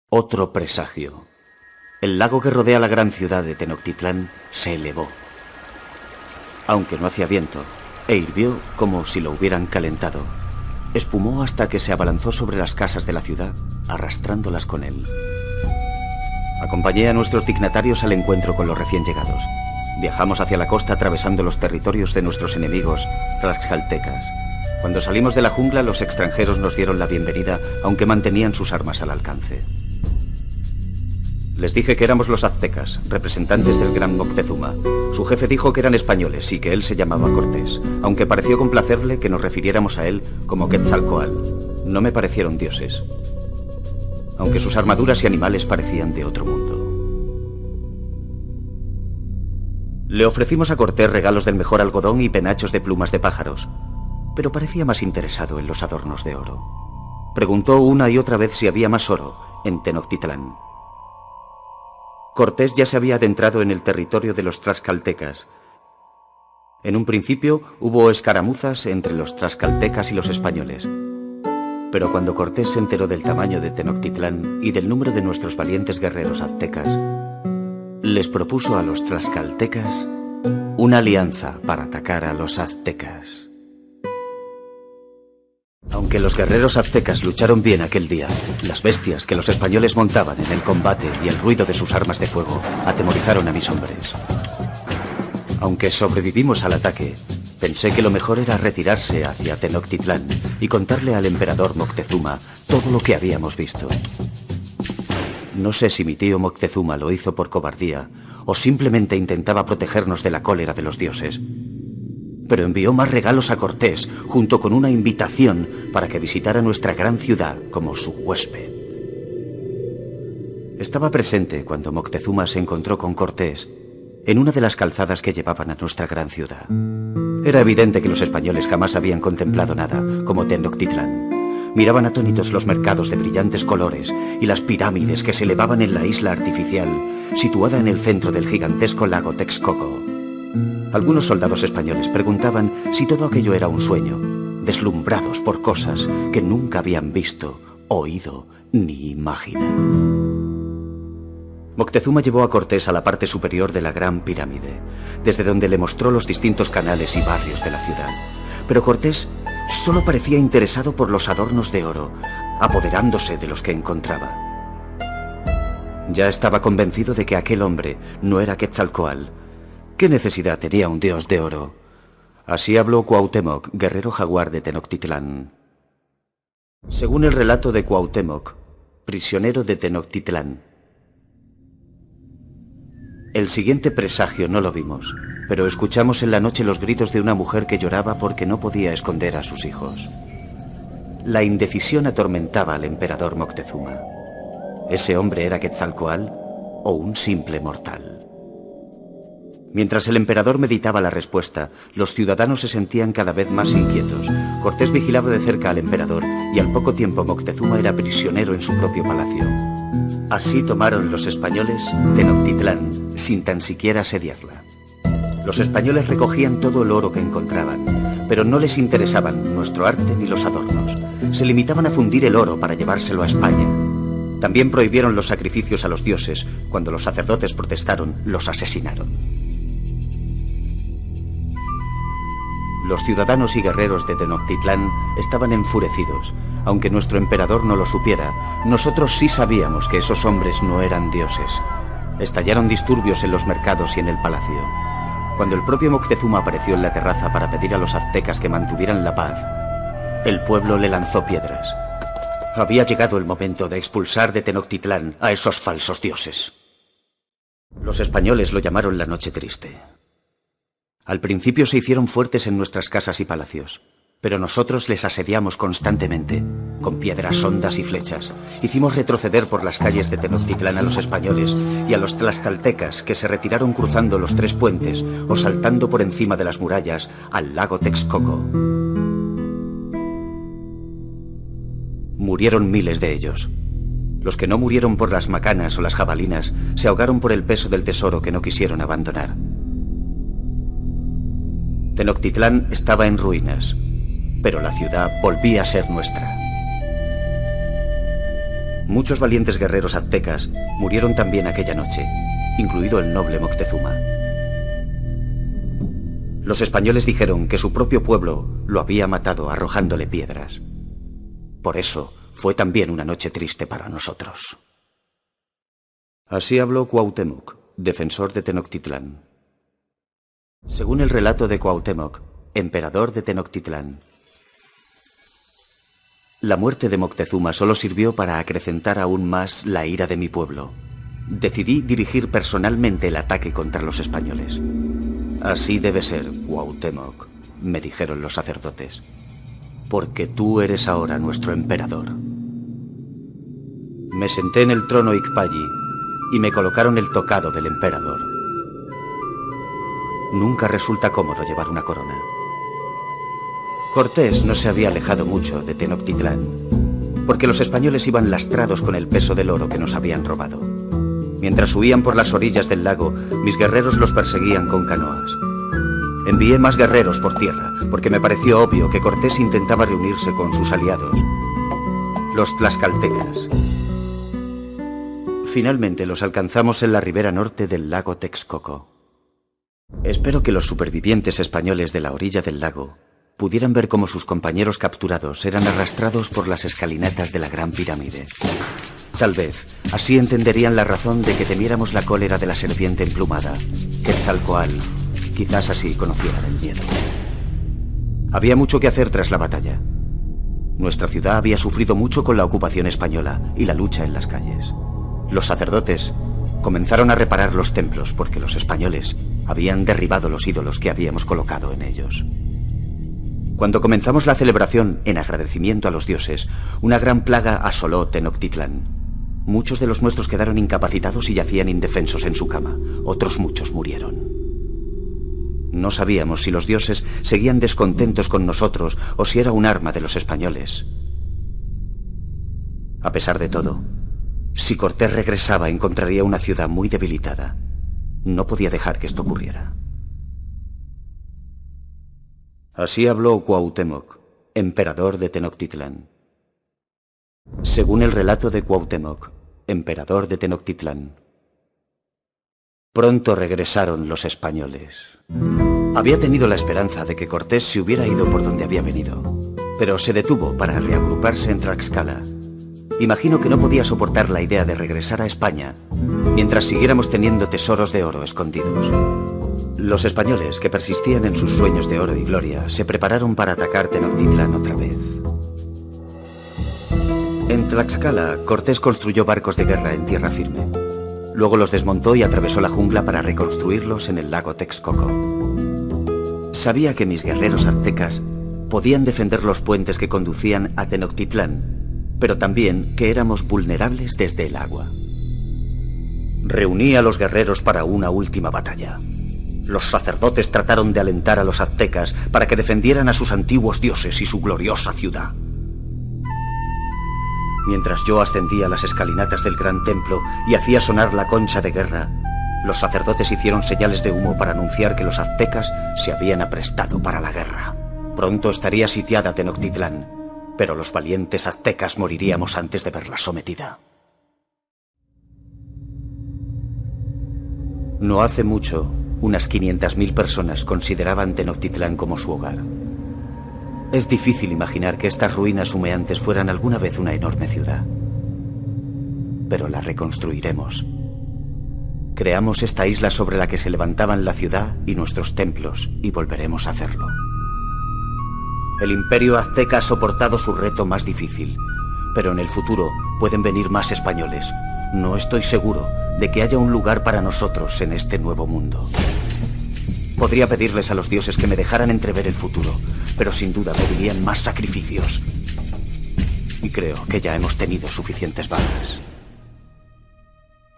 otro presagio. El lago que rodea la gran ciudad de Tenochtitlán se elevó, aunque no hacía viento, e hirvió como si lo hubieran calentado. Espumó hasta que se abalanzó sobre las casas de la ciudad, arrastrándolas con él. Acompañé a nuestros dignatarios al encuentro con los recién llegados. Viajamos hacia la costa atravesando los territorios de nuestros enemigos tlaxcaltecas. Cuando salimos de la jungla, los extranjeros nos dieron la bienvenida, aunque mantenían sus armas al alcance. Les dije que éramos los aztecas, representantes del gran Moctezuma. Su jefe dijo que eran españoles y que él se llamaba Cortés, aunque pareció complacerle que nos refiriéramos a él como Quetzalcóatl. No me parecieron dioses, aunque sus armaduras y animales parecían de otro mundo. Le ofrecimos a Cortés regalos del mejor algodón y penachos de plumas de pájaros, pero parecía más interesado en los adornos de oro. Preguntó una y otra vez si había más oro en Tenochtitlán. Cortés ya se había adentrado en el territorio de los tlaxcaltecas. En un principio hubo escaramuzas entre los tlaxcaltecas y los españoles. Pero cuando Cortés se enteró del tamaño de Tenochtitlán y del número de nuestros valientes guerreros aztecas, les propuso a los tlaxcaltecas una alianza para atacar a los aztecas. Aunque los guerreros aztecas lucharon bien aquel día, las bestias que los españoles montaban en el combate y el ruido de sus armas de fuego atemorizaron a mis hombres. Aunque sobrevivimos al ataque, pensé que lo mejor era retirarse hacia Tenochtitlán y contarle al emperador Moctezuma todo lo que habíamos visto. No sé si mi tío Moctezuma lo hizo por cobardía o simplemente intentaba protegernos de la cólera de los dioses. Pero envió más regalos a Cortés, junto con una invitación para que visitara nuestra gran ciudad como su huésped. Estaba presente cuando Moctezuma se encontró con Cortés en una de las calzadas que llevaban a nuestra gran ciudad. Era evidente que los españoles jamás habían contemplado nada como Tenochtitlán. Miraban atónitos los mercados de brillantes colores y las pirámides que se elevaban en la isla artificial, situada en el centro del gigantesco lago Texcoco. Algunos soldados españoles preguntaban si todo aquello era un sueño, deslumbrados por cosas que nunca habían visto, oído ni imaginado. Moctezuma llevó a Cortés a la parte superior de la gran pirámide, desde donde le mostró los distintos canales y barrios de la ciudad. Pero Cortés solo parecía interesado por los adornos de oro, apoderándose de los que encontraba. Ya estaba convencido de que aquel hombre no era Quetzalcóatl. ¿Qué necesidad tenía un dios de oro? Así habló Cuauhtémoc, guerrero jaguar de Tenochtitlán. Según el relato de Cuauhtémoc, prisionero de Tenochtitlán. El siguiente presagio no lo vimos, pero escuchamos en la noche los gritos de una mujer que lloraba porque no podía esconder a sus hijos. La indecisión atormentaba al emperador Moctezuma. ¿Ese hombre era Quetzalcóatl o un simple mortal? Mientras el emperador meditaba la respuesta, los ciudadanos se sentían cada vez más inquietos. Cortés vigilaba de cerca al emperador y al poco tiempo Moctezuma era prisionero en su propio palacio. Así tomaron los españoles Tenochtitlán sin tan siquiera asediarla. Los españoles recogían todo el oro que encontraban, pero no les interesaban nuestro arte ni los adornos. Se limitaban a fundir el oro para llevárselo a España. También prohibieron los sacrificios a los dioses. Cuando los sacerdotes protestaron, los asesinaron. Los ciudadanos y guerreros de Tenochtitlán estaban enfurecidos. Aunque nuestro emperador no lo supiera, nosotros sí sabíamos que esos hombres no eran dioses. Estallaron disturbios en los mercados y en el palacio. Cuando el propio Moctezuma apareció en la terraza para pedir a los aztecas que mantuvieran la paz, el pueblo le lanzó piedras. Había llegado el momento de expulsar de Tenochtitlán a esos falsos dioses. Los españoles lo llamaron la Noche Triste. Al principio se hicieron fuertes en nuestras casas y palacios, pero nosotros les asediamos constantemente, con piedras hondas y flechas. Hicimos retroceder por las calles de Tenochtitlán a los españoles y a los tlaxcaltecas que se retiraron cruzando los 3 puentes o saltando por encima de las murallas al lago Texcoco. Murieron miles de ellos. Los que no murieron por las macanas o las jabalinas se ahogaron por el peso del tesoro que no quisieron abandonar. Tenochtitlán estaba en ruinas, pero la ciudad volvía a ser nuestra. Muchos valientes guerreros aztecas murieron también aquella noche, incluido el noble Moctezuma. Los españoles dijeron que su propio pueblo lo había matado arrojándole piedras. Por eso fue también una noche triste para nosotros. Así habló Cuauhtémoc, defensor de Tenochtitlán. Según el relato de Cuauhtémoc, emperador de Tenochtitlán, la muerte de Moctezuma solo sirvió para acrecentar aún más la ira de mi pueblo. Decidí dirigir personalmente el ataque contra los españoles. Así debe ser, Cuauhtémoc, me dijeron los sacerdotes, porque tú eres ahora nuestro emperador. Me senté en el trono Icpalli y me colocaron el tocado del emperador. Nunca resulta cómodo llevar una corona. Cortés no se había alejado mucho de Tenochtitlán, porque los españoles iban lastrados con el peso del oro que nos habían robado. Mientras huían por las orillas del lago, mis guerreros los perseguían con canoas. Envié más guerreros por tierra, porque me pareció obvio que Cortés intentaba reunirse con sus aliados, los tlaxcaltecas. Finalmente los alcanzamos en la ribera norte del lago Texcoco. Espero que los supervivientes españoles de la orilla del lago pudieran ver cómo sus compañeros capturados eran arrastrados por las escalinatas de la Gran Pirámide. Tal vez así entenderían la razón de que temiéramos la cólera de la serpiente emplumada, Quetzalcóatl. Quizás así conocieran el miedo. Había mucho que hacer tras la batalla. Nuestra ciudad había sufrido mucho con la ocupación española y la lucha en las calles. Los sacerdotes comenzaron a reparar los templos porque los españoles habían derribado los ídolos que habíamos colocado en ellos. Cuando comenzamos la celebración en agradecimiento a los dioses, una gran plaga asoló Tenochtitlán. Muchos de los nuestros quedaron incapacitados y yacían indefensos en su cama. Otros muchos murieron. No sabíamos si los dioses seguían descontentos con nosotros o si era un arma de los españoles. A pesar de todo, si Cortés regresaba encontraría una ciudad muy debilitada. No podía dejar que esto ocurriera. Así habló Cuauhtémoc, emperador de Tenochtitlán. Según el relato de Cuauhtémoc, emperador de Tenochtitlán, pronto regresaron los españoles. Había tenido la esperanza de que Cortés se hubiera ido por donde había venido, pero se detuvo para reagruparse en Tlaxcala. Imagino que no podía soportar la idea de regresar a España mientras siguiéramos teniendo tesoros de oro escondidos. Los españoles, que persistían en sus sueños de oro y gloria, se prepararon para atacar Tenochtitlán otra vez. En Tlaxcala, Cortés construyó barcos de guerra en tierra firme. Luego los desmontó y atravesó la jungla para reconstruirlos en el lago Texcoco. Sabía que mis guerreros aztecas podían defender los puentes que conducían a Tenochtitlán, pero también que éramos vulnerables desde el agua. Reuní a los guerreros para una última batalla. Los sacerdotes trataron de alentar a los aztecas para que defendieran a sus antiguos dioses y su gloriosa ciudad. Mientras yo ascendía las escalinatas del gran templo y hacía sonar la concha de guerra, los sacerdotes hicieron señales de humo para anunciar que los aztecas se habían aprestado para la guerra. Pronto estaría sitiada Tenochtitlán, pero los valientes aztecas moriríamos antes de verla sometida. No hace mucho, unas 500.000 personas consideraban Tenochtitlán como su hogar. Es difícil imaginar que estas ruinas humeantes fueran alguna vez una enorme ciudad. Pero la reconstruiremos. Creamos esta isla sobre la que se levantaban la ciudad y nuestros templos, y volveremos a hacerlo. El imperio azteca ha soportado su reto más difícil, pero en el futuro pueden venir más españoles. No estoy seguro de que haya un lugar para nosotros en este nuevo mundo. Podría pedirles a los dioses que me dejaran entrever el futuro, pero sin duda pedirían más sacrificios. Y creo que ya hemos tenido suficientes bajas.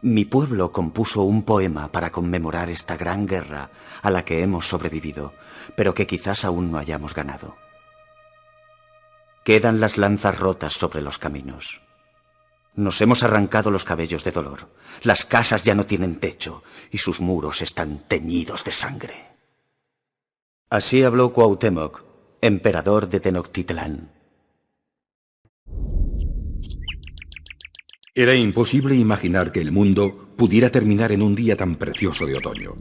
Mi pueblo compuso un poema para conmemorar esta gran guerra a la que hemos sobrevivido, pero que quizás aún no hayamos ganado. Quedan las lanzas rotas sobre los caminos. Nos hemos arrancado los cabellos de dolor. Las casas ya no tienen techo y sus muros están teñidos de sangre. Así habló Cuauhtémoc, emperador de Tenochtitlán. Era imposible imaginar que el mundo pudiera terminar en un día tan precioso de otoño.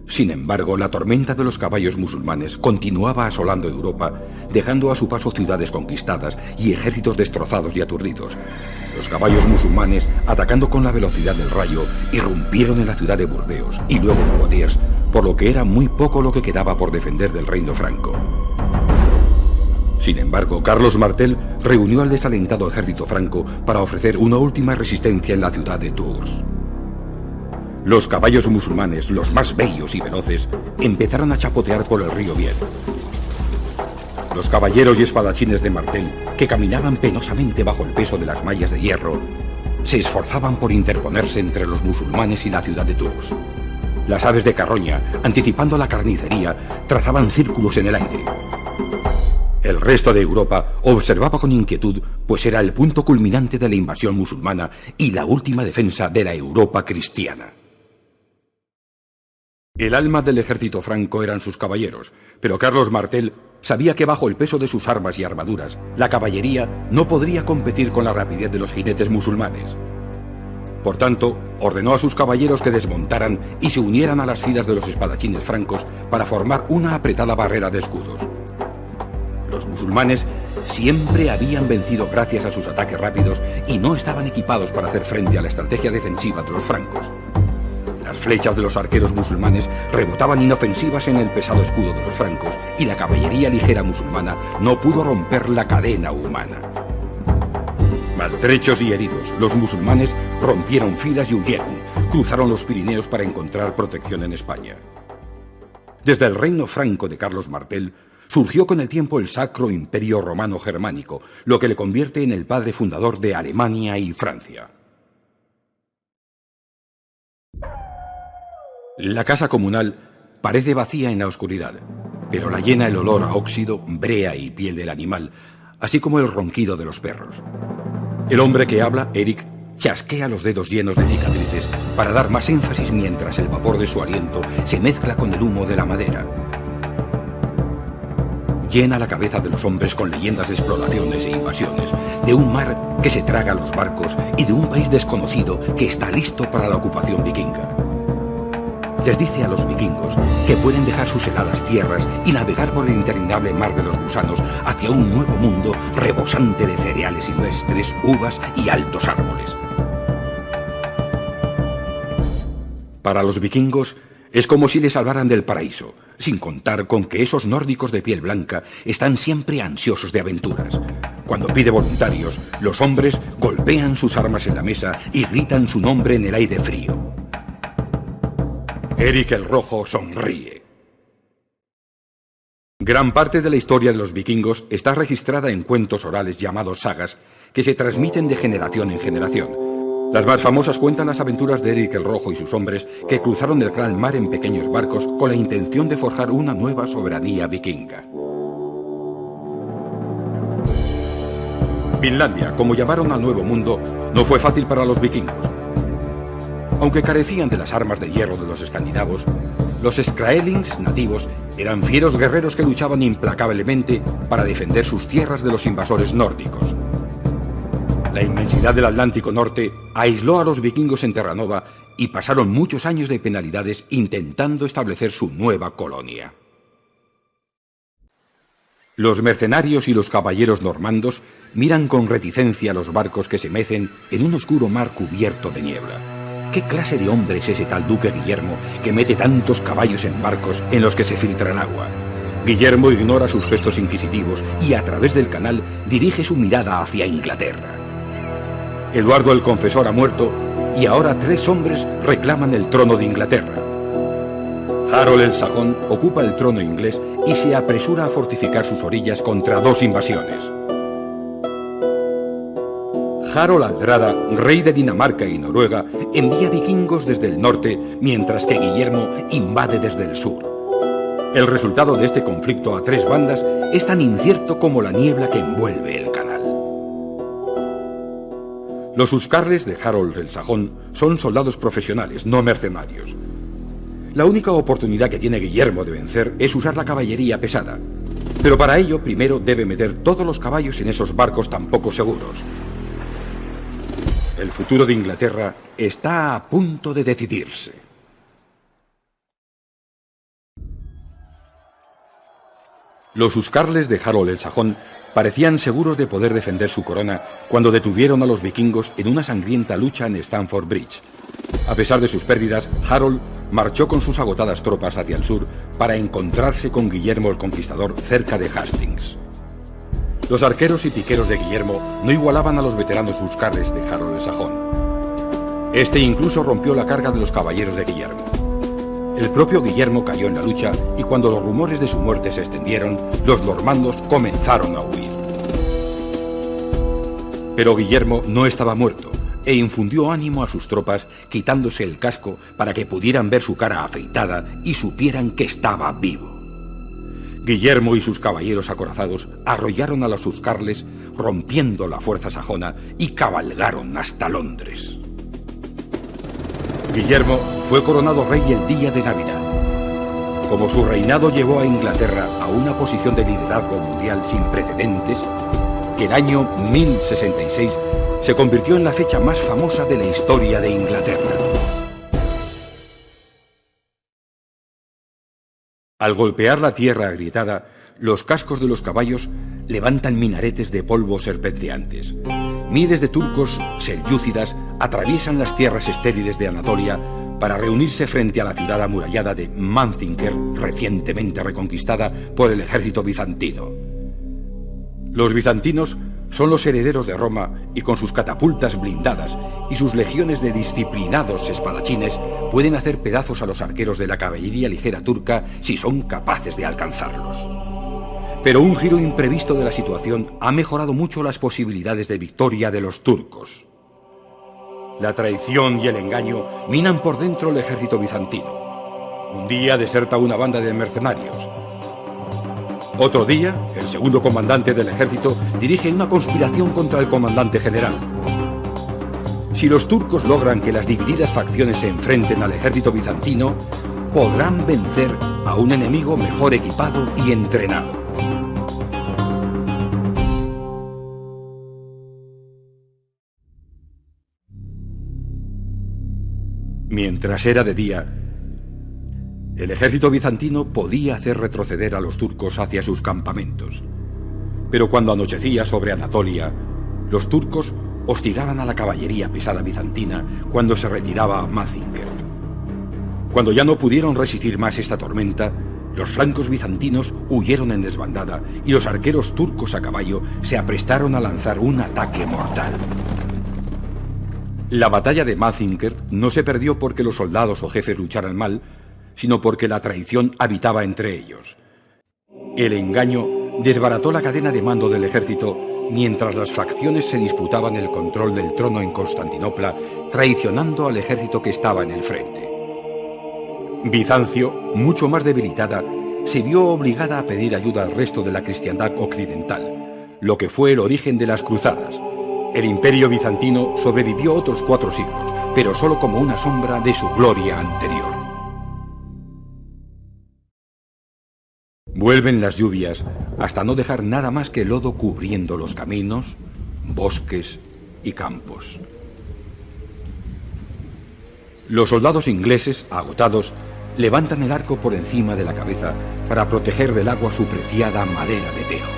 Sin embargo, la tormenta de los caballos musulmanes continuaba asolando Europa, dejando a su paso ciudades conquistadas y ejércitos destrozados y aturdidos. Los caballos musulmanes, atacando con la velocidad del rayo, irrumpieron en la ciudad de Burdeos y luego en Poitiers, por lo que era muy poco lo que quedaba por defender del reino franco. Sin embargo, Carlos Martel reunió al desalentado ejército franco para ofrecer una última resistencia en la ciudad de Tours. Los caballos musulmanes, los más bellos y veloces, empezaron a chapotear por el río Biel. Los caballeros y espadachines de Martel, que caminaban penosamente bajo el peso de las mallas de hierro, se esforzaban por interponerse entre los musulmanes y la ciudad de Tours. Las aves de carroña, anticipando la carnicería, trazaban círculos en el aire. El resto de Europa observaba con inquietud, pues era el punto culminante de la invasión musulmana y la última defensa de la Europa cristiana. El alma del ejército franco eran sus caballeros, pero Carlos Martel sabía que bajo el peso de sus armas y armaduras, la caballería no podría competir con la rapidez de los jinetes musulmanes. Por tanto, ordenó a sus caballeros que desmontaran y se unieran a las filas de los espadachines francos para formar una apretada barrera de escudos. Los musulmanes siempre habían vencido gracias a sus ataques rápidos y no estaban equipados para hacer frente a la estrategia defensiva de los francos. Las flechas de los arqueros musulmanes rebotaban inofensivas en el pesado escudo de los francos y la caballería ligera musulmana no pudo romper la cadena humana. Maltrechos y heridos, los musulmanes rompieron filas y huyeron, cruzaron los Pirineos para encontrar protección en España. Desde el reino franco de Carlos Martel, surgió con el tiempo el Sacro Imperio Romano Germánico, lo que le convierte en el padre fundador de Alemania y Francia. La casa comunal parece vacía en la oscuridad, pero la llena el olor a óxido, brea y piel del animal, así como el ronquido de los perros. El hombre que habla, Eric, chasquea los dedos llenos de cicatrices para dar más énfasis mientras el vapor de su aliento se mezcla con el humo de la madera. Llena la cabeza de los hombres con leyendas de exploraciones e invasiones, de un mar que se traga a los barcos y de un país desconocido que está listo para la ocupación vikinga. Les dice a los vikingos que pueden dejar sus heladas tierras y navegar por el interminable mar de los gusanos hacia un nuevo mundo rebosante de cereales silvestres, uvas y altos árboles. Para los vikingos es como si les salvaran del paraíso, sin contar con que esos nórdicos de piel blanca están siempre ansiosos de aventuras. Cuando pide voluntarios, los hombres golpean sus armas en la mesa y gritan su nombre en el aire frío. Eric el Rojo sonríe. Gran parte de la historia de los vikingos está registrada en cuentos orales llamados sagas, que se transmiten de generación en generación. Las más famosas cuentan las aventuras de Eric el Rojo y sus hombres que cruzaron el gran mar en pequeños barcos con la intención de forjar una nueva soberanía vikinga. Finlandia, como llamaron al Nuevo Mundo, no fue fácil para los vikingos. Aunque carecían de las armas de hierro de los escandinavos, los Skraelings nativos eran fieros guerreros que luchaban implacablemente para defender sus tierras de los invasores nórdicos. La inmensidad del Atlántico Norte aisló a los vikingos en Terranova y pasaron muchos años de penalidades intentando establecer su nueva colonia. Los mercenarios y los caballeros normandos miran con reticencia los barcos que se mecen en un oscuro mar cubierto de niebla. ¿Qué clase de hombre es ese tal duque Guillermo que mete tantos caballos en barcos en los que se filtra el agua? Guillermo ignora sus gestos inquisitivos y a través del canal dirige su mirada hacia Inglaterra. Eduardo el Confesor ha muerto y ahora 3 hombres reclaman el trono de Inglaterra. Harold el Sajón ocupa el trono inglés y se apresura a fortificar sus orillas contra 2 invasiones. Harold Aldrada, rey de Dinamarca y Noruega, envía vikingos desde el norte, mientras que Guillermo invade desde el sur. El resultado de este conflicto a 3 bandas es tan incierto como la niebla que envuelve el canal. Los huscarles de Harold el Sajón son soldados profesionales, no mercenarios. La única oportunidad que tiene Guillermo de vencer es usar la caballería pesada. Pero para ello primero debe meter todos los caballos en esos barcos tan poco seguros. El futuro de Inglaterra está a punto de decidirse. Los huscarles de Harold el Sajón parecían seguros de poder defender su corona cuando detuvieron a los vikingos en una sangrienta lucha en Stamford Bridge. A pesar de sus pérdidas, Harold marchó con sus agotadas tropas hacia el sur para encontrarse con Guillermo el Conquistador cerca de Hastings. Los arqueros y piqueros de Guillermo no igualaban a los veteranos huscarles de Harold el Sajón. Este incluso rompió la carga de los caballeros de Guillermo. El propio Guillermo cayó en la lucha y cuando los rumores de su muerte se extendieron, los normandos comenzaron a huir. Pero Guillermo no estaba muerto e infundió ánimo a sus tropas quitándose el casco para que pudieran ver su cara afeitada y supieran que estaba vivo. Guillermo y sus caballeros acorazados arrollaron a los huscarles, rompiendo la fuerza sajona, y cabalgaron hasta Londres. Guillermo fue coronado rey el día de Navidad. Como su reinado llevó a Inglaterra a una posición de liderazgo mundial sin precedentes, el año 1066 se convirtió en la fecha más famosa de la historia de Inglaterra. Al golpear la tierra agrietada, los cascos de los caballos levantan minaretes de polvo serpenteantes. Miles de turcos selyúcidas atraviesan las tierras estériles de Anatolia para reunirse frente a la ciudad amurallada de Manzikert, recientemente reconquistada por el ejército bizantino. Los bizantinos son los herederos de Roma y con sus catapultas blindadas y sus legiones de disciplinados espadachines pueden hacer pedazos a los arqueros de la caballería ligera turca si son capaces de alcanzarlos. Pero un giro imprevisto de la situación ha mejorado mucho las posibilidades de victoria de los turcos. La traición y el engaño minan por dentro el ejército bizantino. Un día deserta una banda de mercenarios. Otro día, el segundo comandante del ejército dirige una conspiración contra el comandante general. Si los turcos logran que las divididas facciones se enfrenten al ejército bizantino, podrán vencer a un enemigo mejor equipado y entrenado. Mientras era de día, el ejército bizantino podía hacer retroceder a los turcos hacia sus campamentos. Pero cuando anochecía sobre Anatolia, los turcos hostigaban a la caballería pesada bizantina cuando se retiraba a Manzikert. Cuando ya no pudieron resistir más esta tormenta, los flancos bizantinos huyeron en desbandada y los arqueros turcos a caballo se aprestaron a lanzar un ataque mortal. La batalla de Manzikert no se perdió porque los soldados o jefes lucharan mal, sino porque la traición habitaba entre ellos. El engaño desbarató la cadena de mando del ejército mientras las facciones se disputaban el control del trono en Constantinopla, traicionando al ejército que estaba en el frente. Bizancio, mucho más debilitada, se vio obligada a pedir ayuda al resto de la cristiandad occidental, lo que fue el origen de las cruzadas. El imperio bizantino sobrevivió otros 4 siglos, pero solo como una sombra de su gloria anterior. Vuelven las lluvias hasta no dejar nada más que lodo cubriendo los caminos, bosques y campos. Los soldados ingleses, agotados, levantan el arco por encima de la cabeza para proteger del agua su preciada madera de tejo.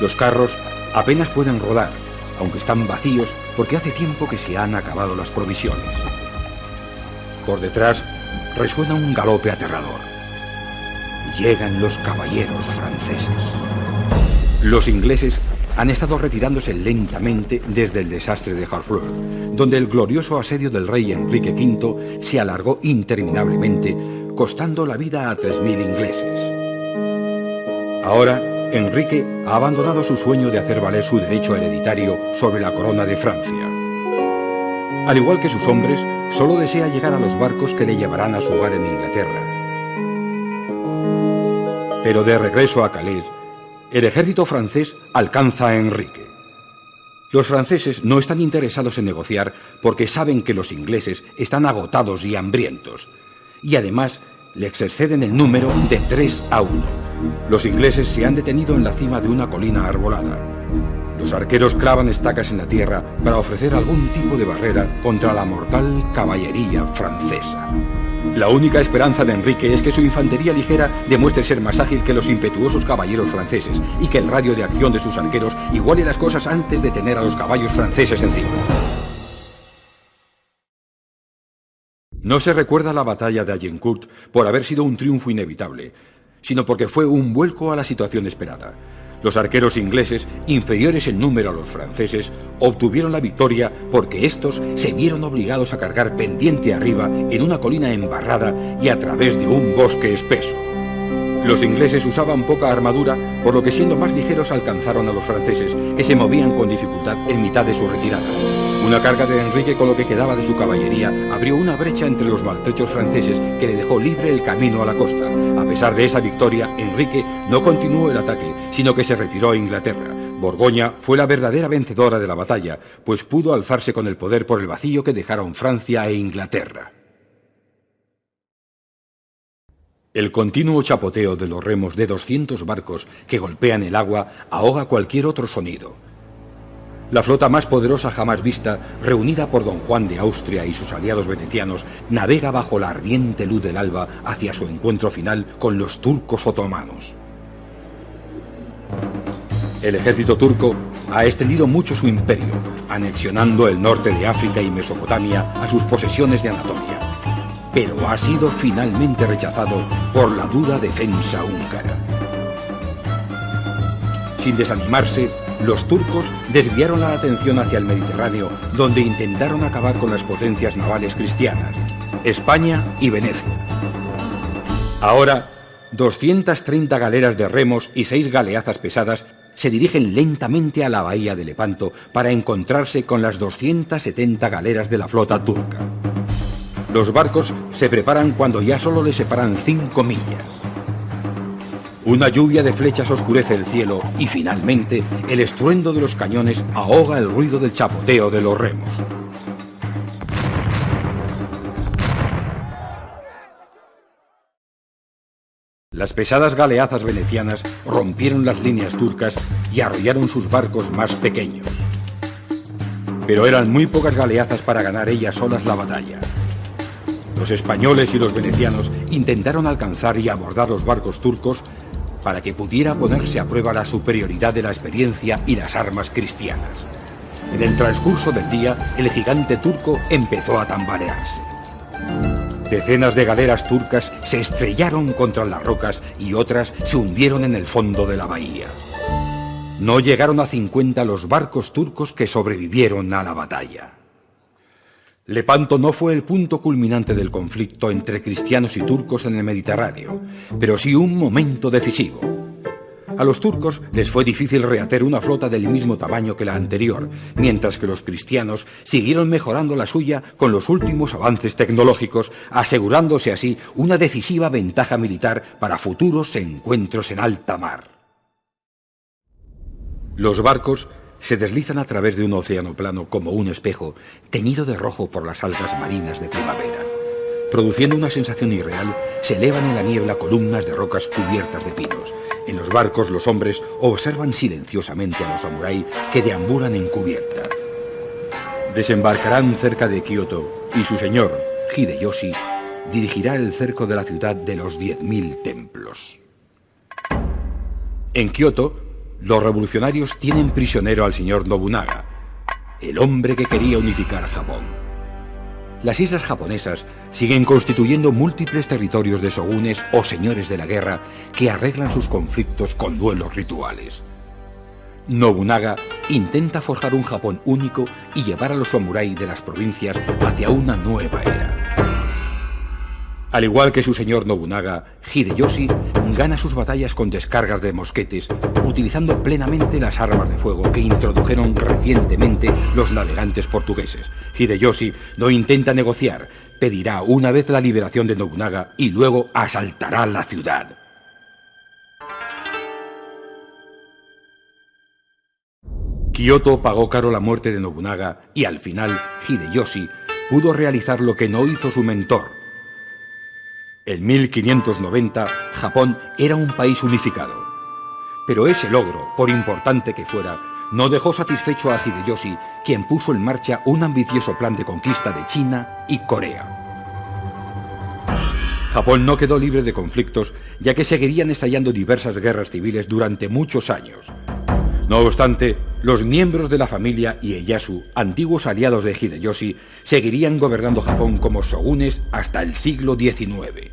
Los carros apenas pueden rodar, aunque están vacíos porque hace tiempo que se han acabado las provisiones. Por detrás resuena un galope aterrador. Llegan los caballeros franceses. Los ingleses han estado retirándose lentamente desde el desastre de Harfleur, donde el glorioso asedio del rey Enrique V se alargó interminablemente, costando la vida a 3.000 ingleses. Ahora, Enrique ha abandonado su sueño de hacer valer su derecho hereditario sobre la corona de Francia. Al igual que sus hombres, solo desea llegar a los barcos que le llevarán a su hogar en Inglaterra. Pero de regreso a Calais, el ejército francés alcanza a Enrique. Los franceses no están interesados en negociar porque saben que los ingleses están agotados y hambrientos. Y además les exceden el número de 3-1. Los ingleses se han detenido en la cima de una colina arbolada. Los arqueros clavan estacas en la tierra para ofrecer algún tipo de barrera contra la mortal caballería francesa. La única esperanza de Enrique es que su infantería ligera demuestre ser más ágil que los impetuosos caballeros franceses y que el radio de acción de sus arqueros iguale las cosas antes de tener a los caballos franceses encima. No se recuerda la batalla de Agincourt por haber sido un triunfo inevitable, sino porque fue un vuelco a la situación esperada. Los arqueros ingleses, inferiores en número a los franceses, obtuvieron la victoria porque estos se vieron obligados a cargar pendiente arriba en una colina embarrada y a través de un bosque espeso. Los ingleses usaban poca armadura, por lo que siendo más ligeros alcanzaron a los franceses, que se movían con dificultad en mitad de su retirada. Una carga de Enrique con lo que quedaba de su caballería abrió una brecha entre los maltrechos franceses que le dejó libre el camino a la costa. A pesar de esa victoria, Enrique no continuó el ataque, sino que se retiró a Inglaterra. Borgoña fue la verdadera vencedora de la batalla, pues pudo alzarse con el poder por el vacío que dejaron Francia e Inglaterra. El continuo chapoteo de los remos de 200 barcos que golpean el agua ahoga cualquier otro sonido. La flota más poderosa jamás vista, reunida por don Juan de Austria y sus aliados venecianos, navega bajo la ardiente luz del alba hacia su encuentro final con los turcos otomanos. El ejército turco ha extendido mucho su imperio, anexionando el norte de África y Mesopotamia a sus posesiones de Anatolia, pero ha sido finalmente rechazado por la dura defensa húngara. Sin desanimarse, los turcos desviaron la atención hacia el Mediterráneo, donde intentaron acabar con las potencias navales cristianas, España y Venecia. Ahora, 230 galeras de remos y 6 galeazas pesadas se dirigen lentamente a la bahía de Lepanto para encontrarse con las 270 galeras de la flota turca. Los barcos se preparan cuando ya solo les separan 5 millas. Una lluvia de flechas oscurece el cielo y finalmente el estruendo de los cañones ahoga el ruido del chapoteo de los remos. Las pesadas galeazas venecianas rompieron las líneas turcas y arrollaron sus barcos más pequeños. Pero eran muy pocas galeazas para ganar ellas solas la batalla. Los españoles y los venecianos intentaron alcanzar y abordar los barcos turcos para que pudiera ponerse a prueba la superioridad de la experiencia y las armas cristianas. En el transcurso del día, el gigante turco empezó a tambalearse. Decenas de galeras turcas se estrellaron contra las rocas y otras se hundieron en el fondo de la bahía. No llegaron a 50 los barcos turcos que sobrevivieron a la batalla. Lepanto no fue el punto culminante del conflicto entre cristianos y turcos en el Mediterráneo, pero sí un momento decisivo. A los turcos les fue difícil rehacer una flota del mismo tamaño que la anterior, mientras que los cristianos siguieron mejorando la suya con los últimos avances tecnológicos, asegurándose así una decisiva ventaja militar para futuros encuentros en alta mar. Los barcos se deslizan a través de un océano plano como un espejo, teñido de rojo por las algas marinas de primavera. Produciendo una sensación irreal, se elevan en la niebla columnas de rocas cubiertas de pinos. En los barcos los hombres observan silenciosamente a los samuráis que deambulan en cubierta. Desembarcarán cerca de Kioto y su señor, Hideyoshi, dirigirá el cerco de la ciudad de los 10.000 templos. En Kioto, los revolucionarios tienen prisionero al señor Nobunaga, el hombre que quería unificar Japón. Las islas japonesas siguen constituyendo múltiples territorios de shogunes o señores de la guerra que arreglan sus conflictos con duelos rituales. Nobunaga intenta forjar un Japón único y llevar a los samuráis de las provincias hacia una nueva era. Al igual que su señor Nobunaga, Hideyoshi gana sus batallas con descargas de mosquetes, utilizando plenamente las armas de fuego que introdujeron recientemente los navegantes portugueses. Hideyoshi no intenta negociar, pedirá una vez la liberación de Nobunaga y luego asaltará la ciudad. Kioto pagó caro la muerte de Nobunaga y al final Hideyoshi pudo realizar lo que no hizo su mentor. En 1590, Japón era un país unificado. Pero ese logro, por importante que fuera, no dejó satisfecho a Hideyoshi, quien puso en marcha un ambicioso plan de conquista de China y Corea. Japón no quedó libre de conflictos, ya que seguirían estallando diversas guerras civiles durante muchos años. No obstante, los miembros de la familia Ieyasu, antiguos aliados de Hideyoshi, seguirían gobernando Japón como shogunes hasta el siglo XIX.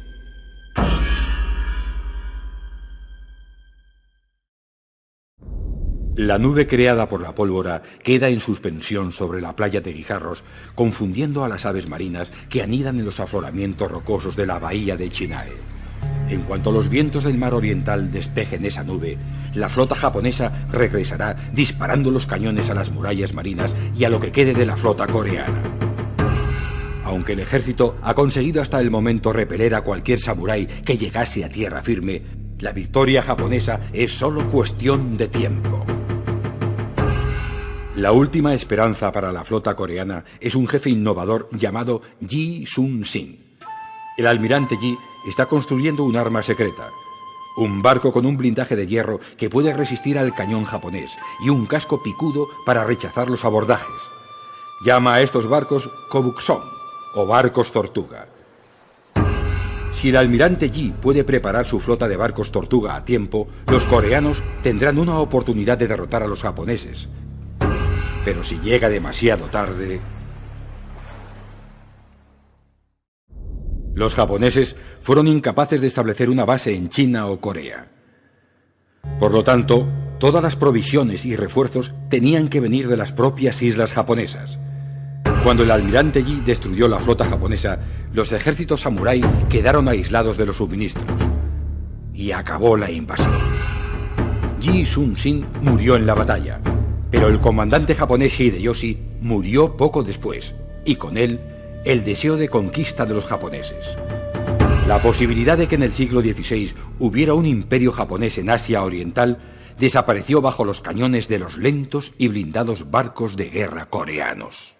La nube creada por la pólvora queda en suspensión sobre la playa de Guijarros, confundiendo a las aves marinas que anidan en los afloramientos rocosos de la bahía de Chinae. En cuanto los vientos del mar oriental despejen esa nube, la flota japonesa regresará disparando los cañones a las murallas marinas y a lo que quede de la flota coreana. Aunque el ejército ha conseguido hasta el momento repeler a cualquier samurái que llegase a tierra firme, la victoria japonesa es solo cuestión de tiempo. La última esperanza para la flota coreana es un jefe innovador llamado Yi Sun-sin. El almirante Yi está construyendo un arma secreta, un barco con un blindaje de hierro que puede resistir al cañón japonés y un casco picudo para rechazar los abordajes. Llama a estos barcos Kobuksong, o barcos tortuga. Si el almirante Yi puede preparar su flota de barcos tortuga a tiempo, los coreanos tendrán una oportunidad de derrotar a los japoneses. Pero si llega demasiado tarde... Los japoneses fueron incapaces de establecer una base en China o Corea. Por lo tanto, todas las provisiones y refuerzos tenían que venir de las propias islas japonesas. Cuando el almirante Yi destruyó la flota japonesa, los ejércitos samurái quedaron aislados de los suministros. Y acabó la invasión. Yi Sun-sin murió en la batalla, pero el comandante japonés Hideyoshi murió poco después, y con él el deseo de conquista de los japoneses. La posibilidad de que en el siglo XVI hubiera un imperio japonés en Asia Oriental desapareció bajo los cañones de los lentos y blindados barcos de guerra coreanos.